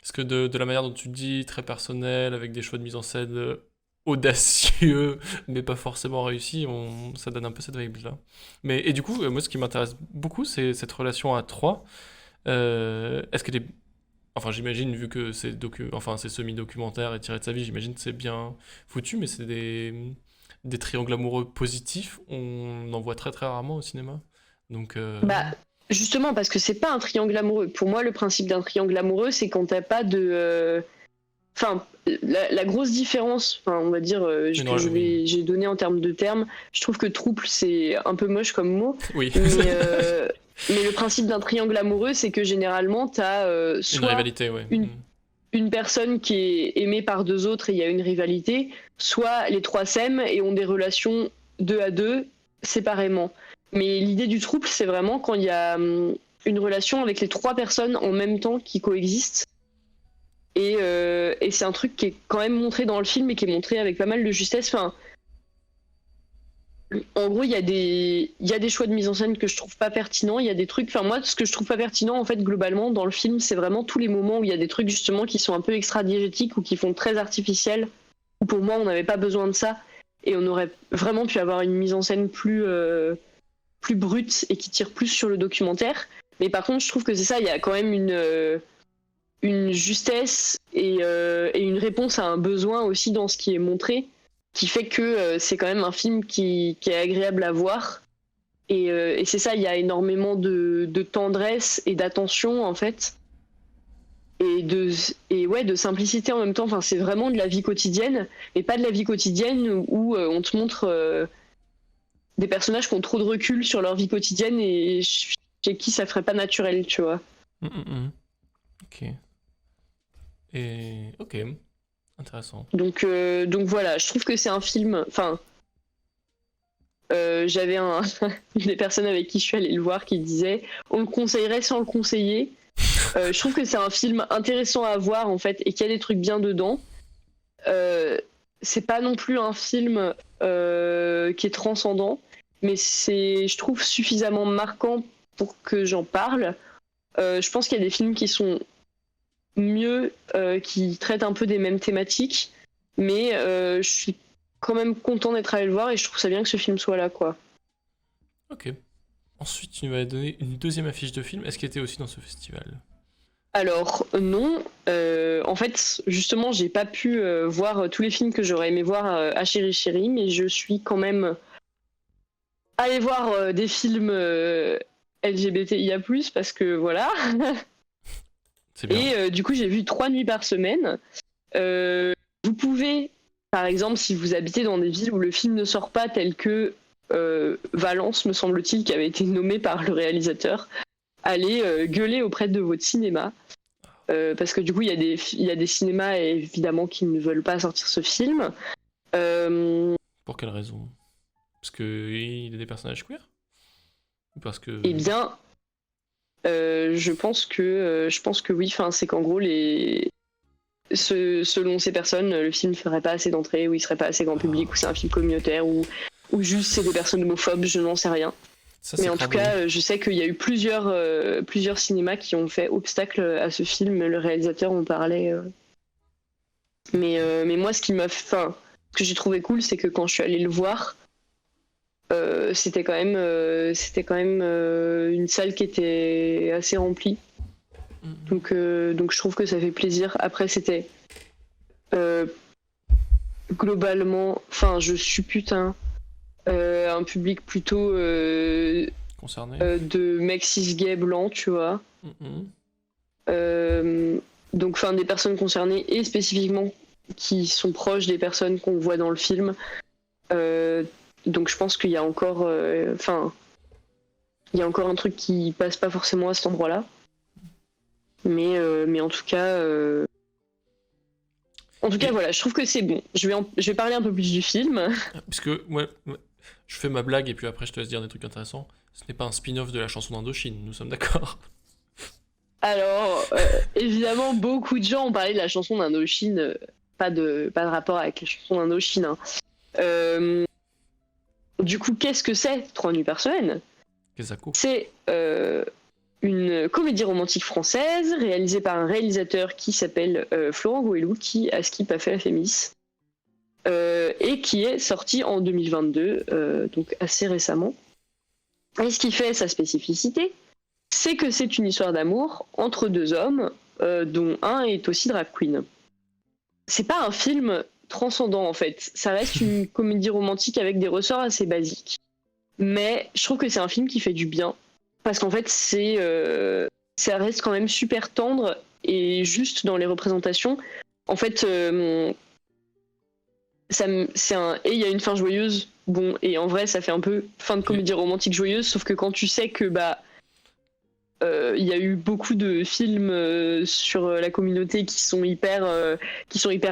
Parce que de la manière dont tu dis, très personnel, avec des choix de mise en scène audacieux, mais pas forcément réussis, ça donne un peu cette vibe-là. Et du coup, moi, ce qui m'intéresse beaucoup, c'est cette relation à trois. Est-ce qu'elle est... Enfin, j'imagine, vu que c'est c'est semi-documentaire et tiré de sa vie, j'imagine que c'est bien foutu, mais c'est des triangles amoureux positifs. On en voit très très rarement au cinéma. Donc, bah justement, parce que c'est pas un triangle amoureux. Pour moi, le principe d'un triangle amoureux, c'est quand t'as pas de la grosse différence, on va dire, j'ai donné en termes de termes, je trouve que trouble, c'est un peu moche comme mot. oui, Mais le principe d'un triangle amoureux, c'est que généralement, t'as une soit rivalité, ouais. une personne qui est aimée par deux autres et il y a une rivalité, soit les trois s'aiment et ont des relations deux à deux séparément. Mais l'idée du trouble, c'est vraiment quand il y a une relation avec les trois personnes en même temps qui coexistent. Et c'est un truc qui est quand même montré dans le film et qui est montré avec pas mal de justesse. En gros, il y a des choix de mise en scène que je trouve pas pertinents. Il y a des trucs. Moi, ce que je trouve pas pertinent, en fait, globalement, dans le film, c'est vraiment tous les moments où il y a des trucs justement qui sont un peu extra-diégétiques ou qui font très artificiels. Où pour moi, on n'avait pas besoin de ça et on aurait vraiment pu avoir une mise en scène plus brute et qui tire plus sur le documentaire. Mais par contre, je trouve que c'est ça. Il y a quand même une justesse et une réponse à un besoin aussi dans ce qui est montré, qui fait que c'est quand même un film qui est agréable à voir. Et c'est ça, il y a énormément de tendresse et d'attention en fait, et de simplicité en même temps. Enfin, c'est vraiment de la vie quotidienne, mais pas de la vie quotidienne où on te montre des personnages qui ont trop de recul sur leur vie quotidienne et chez qui ça ferait pas naturel, tu vois. Hum, hum, hum. Ok. Et ok, intéressant. Donc voilà, je trouve que c'est un film. Enfin, j'avais des personnes avec qui je suis allée le voir qui disaient on le conseillerait sans le conseiller. Je trouve que c'est un film intéressant à voir en fait et qu'il y a des trucs bien dedans. C'est pas non plus un film qui est transcendant, mais c'est, je trouve, suffisamment marquant pour que j'en parle. Je pense qu'il y a des films qui sont mieux, qui traitent un peu des mêmes thématiques, mais je suis quand même content d'être allé le voir et je trouve ça bien que ce film soit là, quoi. Ok. Ensuite, tu m'avais donné une deuxième affiche de film. Est-ce qu'elle était aussi dans ce festival? Alors non, en fait justement j'ai pas pu voir tous les films que j'aurais aimé voir à Chéri Chéri, mais je suis quand même allée voir des films LGBTIA+, parce que voilà. C'est bien. Et du coup j'ai vu 3 nuits par semaine. Vous pouvez, par exemple, si vous habitez dans des villes où le film ne sort pas, tel que Valence, me semble-t-il, qui avait été nommé par le réalisateur, aller gueuler auprès de votre cinéma. Parce que du coup, il y a des cinémas évidemment qui ne veulent pas sortir ce film. Pour quelle raison? Parce qu'il y a des personnages queer? Ou parce que... Eh bien, je pense que oui. Enfin, c'est qu'en gros, selon ces personnes, le film ne ferait pas assez d'entrées, ou il serait pas assez grand public, ou c'est un film communautaire, ou juste c'est des personnes homophobes, je n'en sais rien. Ça, Mais c'est en tout crado. cas, je sais qu'il y a eu plusieurs cinémas qui ont fait obstacle à ce film. Le réalisateur en parlait. Mais moi, ce que j'ai trouvé cool, c'est que quand je suis allée le voir, c'était quand même une salle qui était assez remplie. Mhm. Donc je trouve que ça fait plaisir. Après, c'était euh, globalement, enfin, je suppute un public plutôt Concerné? de mecs cis gays blancs, tu vois. Mhm. Donc, enfin, des personnes concernées et spécifiquement qui sont proches des personnes qu'on voit dans le film. Euh, donc, je pense qu'il y a encore, il y a encore un truc qui passe pas forcément à cet endroit-là. Mais en tout cas, Et voilà, je trouve que c'est bon. Je vais parler un peu plus du film. parce que, ouais, je fais ma blague et puis après je te laisse dire des trucs intéressants. Ce n'est pas un spin-off de la chanson d'Indochine, nous sommes d'accord. Alors, évidemment, beaucoup de gens ont parlé de la chanson d'Indochine. Pas de rapport avec la chanson d'Indochine, hein. Euh, du coup, qu'est-ce que c'est 3 nuits par semaine? Kezako. C'est une comédie romantique française réalisée par un réalisateur qui s'appelle Florent Gouelou, qui a Skip a fait la Fémis, et qui est sorti en 2022, donc assez récemment. Et ce qui fait sa spécificité, c'est que c'est une histoire d'amour entre deux hommes, dont un est aussi drag queen. C'est pas un film transcendant en fait, ça reste une comédie romantique avec des ressorts assez basiques. Mais je trouve que c'est un film qui fait du bien, parce qu'en fait ça reste quand même super tendre et juste dans les représentations. En fait, et il y a une fin joyeuse. Bon, et en vrai, ça fait un peu fin de comédie romantique joyeuse, sauf que quand tu sais que il y a eu beaucoup de films sur la communauté qui sont hyper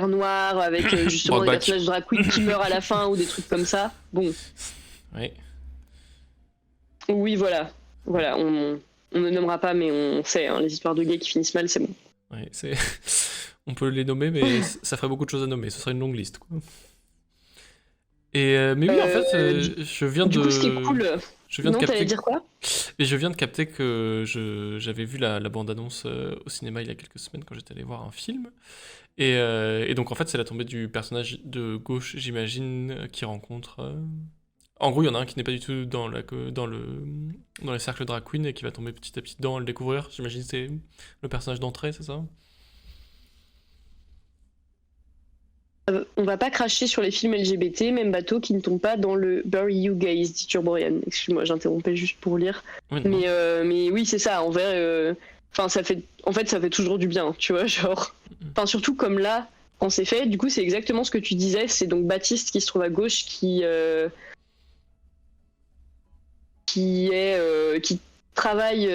noirs, avec justement des Brokeback. personnages drag queens qui meurent à la fin ou des trucs comme ça. Bon, Oui. oui, voilà, Ouais. voilà, on ne nommera pas, mais on sait, hein, les histoires de gays qui finissent mal, c'est bon. Ouais, c'est... On peut les nommer, mais ça ferait beaucoup de choses à nommer. Ce serait une longue liste, quoi. Et mais oui, en fait, je viens Du coup, ce qui est de... cool, Je viens de non, t'allais capter... dire quoi? Et je viens de capter que j'avais vu la bande-annonce au cinéma il y a quelques semaines quand j'étais allé voir un film. Et donc, en fait, c'est la tombée du personnage de gauche, j'imagine, qui rencontre... En gros, il y en a un qui n'est pas du tout dans les cercles drag queen et qui va tomber petit à petit dedans, le découvrir. J'imagine que c'est le personnage d'entrée, c'est ça? On va pas cracher sur les films LGBT, même bateau qui ne tombe pas dans le Bury You Gays, dit Turborian. Excuse-moi, j'interrompais juste pour lire. Oui, non. Mais oui, c'est ça, en vrai, ça fait toujours du bien, tu vois, genre. Enfin, surtout comme là, quand c'est fait, du coup, c'est exactement ce que tu disais, c'est donc Baptiste qui se trouve à gauche qui travaille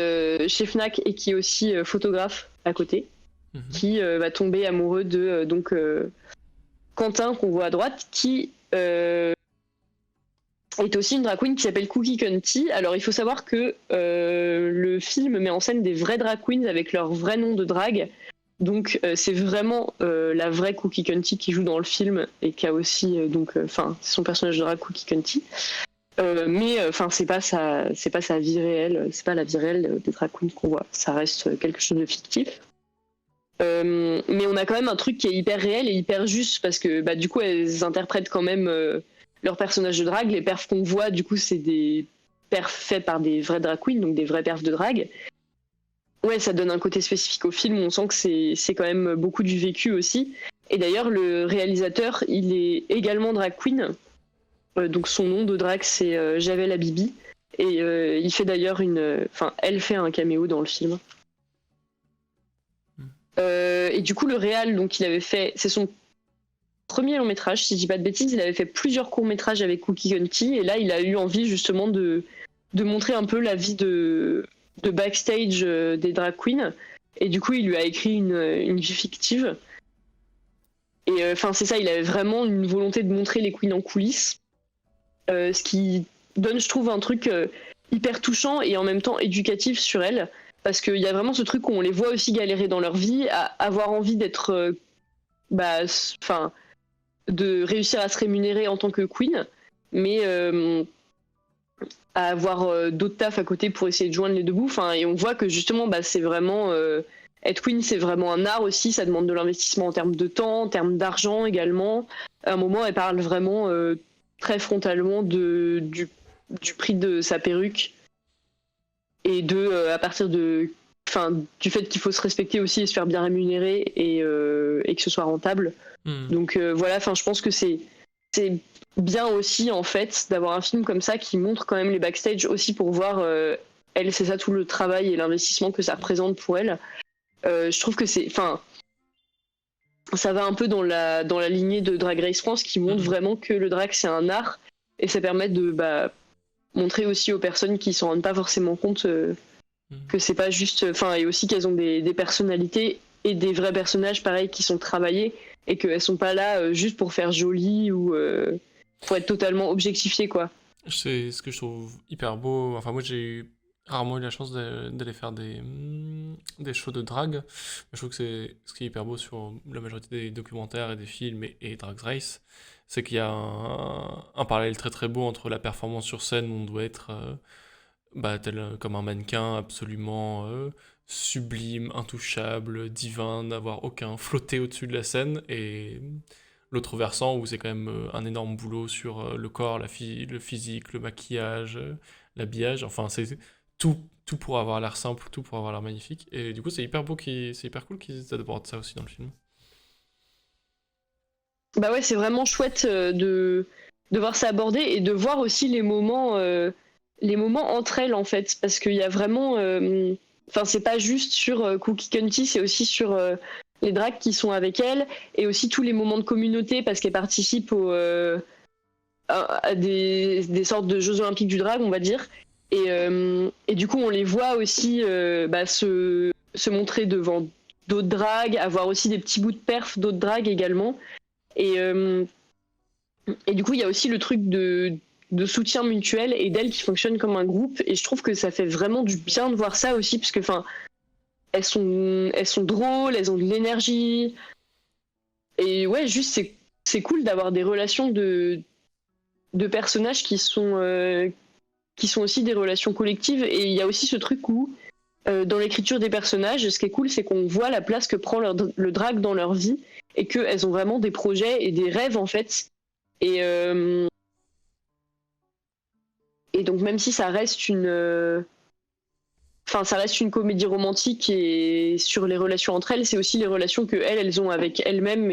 chez Fnac et qui est aussi photographe à côté, qui va tomber amoureux de Quentin qu'on voit à droite, qui est aussi une drag queen qui s'appelle Cookie Cunty. Alors il faut savoir que le film met en scène des vraies drag queens avec leur vrai nom de drag. Donc c'est vraiment la vraie Cookie Cunty qui joue dans le film et qui a aussi c'est son personnage de drag Cookie Cunty. Mais c'est pas sa vie réelle, c'est pas la vie réelle des drag queens qu'on voit. Ça reste quelque chose de fictif. Mais on a quand même un truc qui est hyper réel et hyper juste parce que du coup elles interprètent quand même leurs personnages de drague. Les perfs qu'on voit du coup c'est des perfs faits par des vrais drag queens, donc des vrais perfs de drague. Ouais, ça donne un côté spécifique au film, on sent que c'est quand même beaucoup du vécu aussi. Et d'ailleurs le réalisateur il est également drag queen, donc son nom de drag c'est Javel Habibi et il fait d'ailleurs elle fait un caméo dans le film. Et du coup, le réal, donc il avait fait, c'est son premier long métrage, si je dis pas de bêtises. Il avait fait plusieurs courts métrages avec Cookie Cunty, et là, il a eu envie justement de montrer un peu la vie de backstage des drag queens. Et du coup, il lui a écrit une vie fictive. Et c'est ça, il avait vraiment une volonté de montrer les queens en coulisses, ce qui donne, je trouve, un truc hyper touchant et en même temps éducatif sur elles. Parce qu'il y a vraiment ce truc où on les voit aussi galérer dans leur vie, à avoir envie d'être, de réussir à se rémunérer en tant que queen, mais à avoir d'autres tafs à côté pour essayer de joindre les deux bouts. Et on voit que justement, c'est vraiment être queen, c'est vraiment un art aussi. Ça demande de l'investissement en termes de temps, en termes d'argent également. À un moment, elle parle vraiment très frontalement du prix de sa perruque. Et à partir du fait qu'il faut se respecter aussi et se faire bien rémunérer et que ce soit rentable. Donc voilà, je pense que c'est bien aussi en fait d'avoir un film comme ça qui montre quand même les backstage aussi pour voir elle, c'est ça tout le travail et l'investissement que ça représente pour elle. Je trouve que ça va un peu dans la lignée de Drag Race France qui montre vraiment que le drag c'est un art et ça permet de montrer aussi aux personnes qui s'en rendent pas forcément compte que c'est pas juste, et aussi qu'elles ont des personnalités et des vrais personnages pareils qui sont travaillés et qu'elles sont pas là juste pour faire joli ou pour être totalement objectifiées quoi. C'est ce que je trouve hyper beau. Enfin, moi, j'ai rarement eu la chance d'aller faire des shows de drague. Je trouve que c'est ce qui est hyper beau sur la majorité des documentaires et des films et Drag Race, c'est qu'il y a un parallèle très très beau entre la performance sur scène où on doit être tel comme un mannequin absolument sublime, intouchable, divin, n'avoir aucun flotté au-dessus de la scène, et l'autre versant où c'est quand même un énorme boulot sur le corps, le physique, le maquillage, l'habillage, enfin c'est tout pour avoir l'air simple, tout pour avoir l'air magnifique, et du coup c'est hyper beau, c'est hyper cool qu'ils abordent ça aussi dans le film. Bah ouais, c'est vraiment chouette de voir ça abordé et de voir aussi les moments entre elles en fait, parce qu'il y a vraiment, c'est pas juste sur Cookie Cunty, c'est aussi sur les drags qui sont avec elle et aussi tous les moments de communauté parce qu'elle participe à des sortes de Jeux Olympiques du drag, on va dire, et du coup on les voit aussi se montrer devant d'autres drags, avoir aussi des petits bouts de perf d'autres drags également. Et du coup, il y a aussi le truc de soutien mutuel et d'elles qui fonctionnent comme un groupe. Et je trouve que ça fait vraiment du bien de voir ça aussi, parce que elles sont drôles, elles ont de l'énergie. Et ouais, juste c'est cool d'avoir des relations de personnages qui sont aussi des relations collectives. Et il y a aussi ce truc où dans l'écriture des personnages, ce qui est cool, c'est qu'on voit la place que prend le drag dans leur vie et qu'elles ont vraiment des projets et des rêves en fait. Et donc même si ça reste une comédie romantique et sur les relations entre elles, c'est aussi les relations que elles ont avec elles-mêmes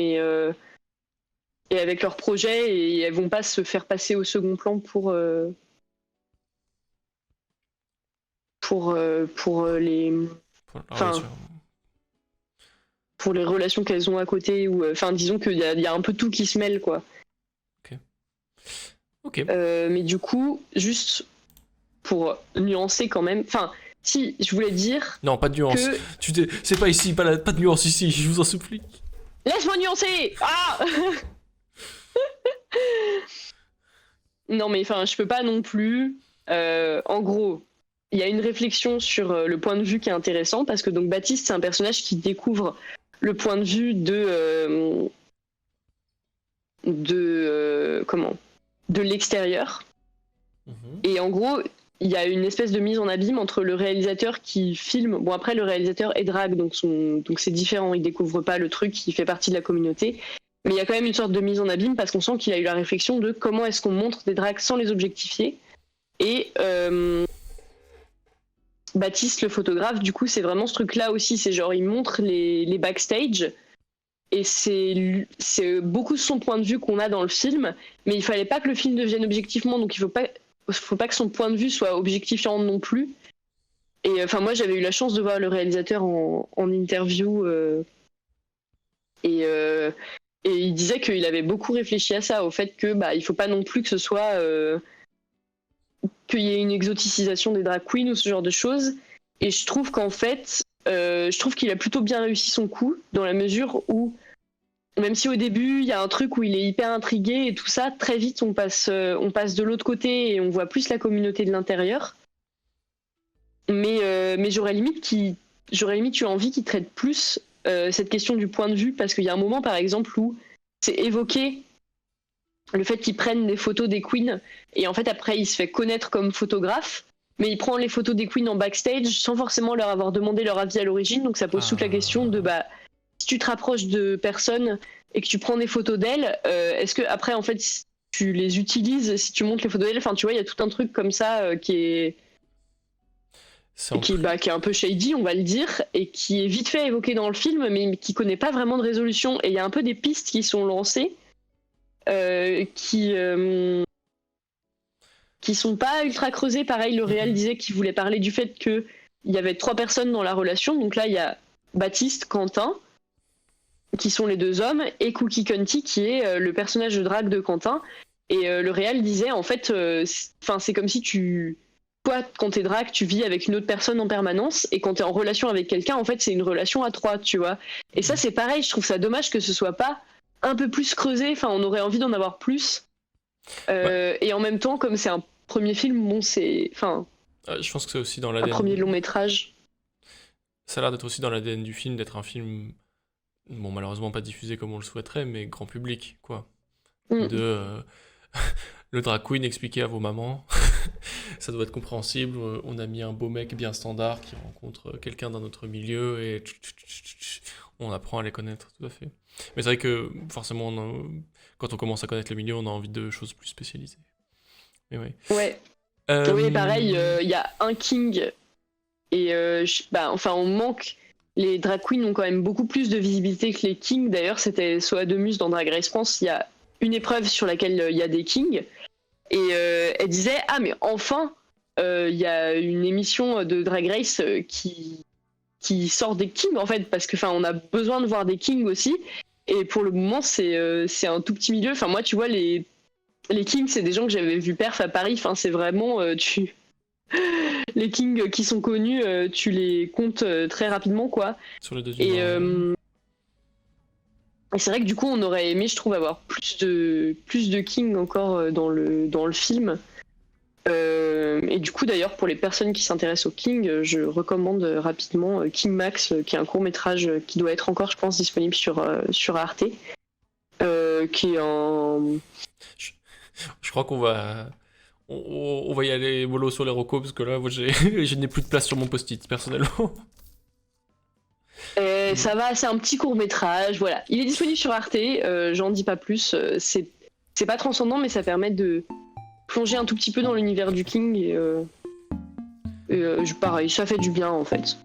et avec leur projet, et elles vont pas se faire passer au second plan pour les Pour la enfin relation. pour les relations qu'elles ont à côté, ou enfin disons qu'il y a un peu tout qui se mêle, quoi. Ok. Mais du coup, juste pour nuancer quand même, enfin si je voulais dire Non, pas de nuance. que C'est pas ici, pas de nuance ici, je vous en supplie. laisse-moi nuancer. Ah non mais enfin je peux pas non plus. En gros, il y a une réflexion sur le point de vue qui est intéressant, parce que donc Baptiste, c'est un personnage qui découvre le point de vue de l'extérieur. Et en gros, il y a une espèce de mise en abîme entre le réalisateur qui filme. Bon, après, le réalisateur est drague, donc c'est différent. Il découvre pas le truc, il fait partie de la communauté. Mais il y a quand même une sorte de mise en abîme, parce qu'on sent qu'il a eu la réflexion de comment est-ce qu'on montre des dragues sans les objectifier. Et Baptiste, le photographe, du coup, c'est vraiment ce truc-là aussi. C'est genre, il montre les backstage. Et c'est beaucoup son point de vue qu'on a dans le film. Mais il fallait pas que le film devienne objectivement. Donc il faut pas que son point de vue soit objectifiant non plus. Et enfin, moi, j'avais eu la chance de voir le réalisateur en interview. Et il disait qu'il avait beaucoup réfléchi à ça, au fait que il faut pas non plus que ce soit qu'il y ait une exoticisation des drag queens ou ce genre de choses. Et je trouve qu'en fait, je trouve qu'il a plutôt bien réussi son coup, dans la mesure où, même si au début il y a un truc où il est hyper intrigué et tout ça, très vite on passe de l'autre côté et on voit plus la communauté de l'intérieur. Mais j'aurais limite eu envie qu'il traite plus cette question du point de vue, parce qu'il y a un moment par exemple où c'est évoqué le fait qu'ils prennent des photos des queens, et en fait après il se fait connaître comme photographe, mais il prend les photos des queens en backstage sans forcément leur avoir demandé leur avis à l'origine. Donc ça pose toute la question de si tu te rapproches de personnes et que tu prends des photos d'elles, est-ce que après en fait tu les utilises si tu montres les photos d'elles, enfin tu vois, il y a tout un truc comme ça qui est un peu shady, on va le dire, et qui est vite fait évoqué dans le film, mais qui connaît pas vraiment de résolution. Et il y a un peu des pistes qui sont lancées qui sont pas ultra creusées. Pareil, le réal disait qu'il voulait parler du fait qu'il y avait 3 personnes dans la relation. Donc là, il y a Baptiste, Quentin, qui sont les 2 hommes, et Cookie Conti, qui est le personnage de drague de Quentin. Et le réal disait, en fait, c'est comme si toi, quand t'es drague, tu vis avec une autre personne en permanence, et quand t'es en relation avec quelqu'un, en fait, c'est une relation à 3, tu vois. Et ça, c'est pareil, je trouve ça dommage que ce soit pas un peu plus creusé. Enfin, on aurait envie d'en avoir plus. Et en même temps, comme c'est un premier film, bon, c'est... Enfin, je pense que c'est aussi dans un l'ADN. premier long métrage. Ça a l'air d'être aussi dans l'ADN du film, d'être un film, bon, malheureusement pas diffusé comme on le souhaiterait, mais grand public, quoi. Le drag queen expliqué à vos mamans, ça doit être compréhensible. On a mis un beau mec bien standard qui rencontre quelqu'un d'un autre milieu et on apprend à les connaître, tout à fait. Mais c'est vrai que forcément, quand on commence à connaître le milieu, on a envie de choses plus spécialisées. Mais ouais. Ouais. Oui, pareil, il y a un king et on manque. Les drag queens ont quand même beaucoup plus de visibilité que les kings. D'ailleurs, c'était Soa Demus dans Drag Race France. Il y a une épreuve sur laquelle il y a des kings. Et elle disait, mais enfin, il y a une émission de Drag Race qui sort des kings, en fait, parce que on a besoin de voir des kings aussi. Et pour le moment, c'est un tout petit milieu. Enfin, moi, tu vois, les kings, c'est des gens que j'avais vu perf à Paris. Enfin, c'est vraiment les kings qui sont connus, tu les comptes très rapidement, quoi. Sur les 2 et c'est vrai que du coup, on aurait aimé, je trouve, avoir plus de kings encore dans le film. Et du coup, d'ailleurs, pour les personnes qui s'intéressent au King, je recommande rapidement King Max, qui est un court-métrage qui doit être encore, je pense, disponible sur Arte, qui est un... Je crois qu'on va... On va y aller mollo sur les recos, parce que là, moi, je n'ai plus de place sur mon post-it, personnellement. Ça va, c'est un petit court-métrage, voilà. Il est disponible sur Arte, j'en dis pas plus. C'est pas transcendant, mais ça permet de plonger un tout petit peu dans l'univers du King, et pareil, ça fait du bien, en fait.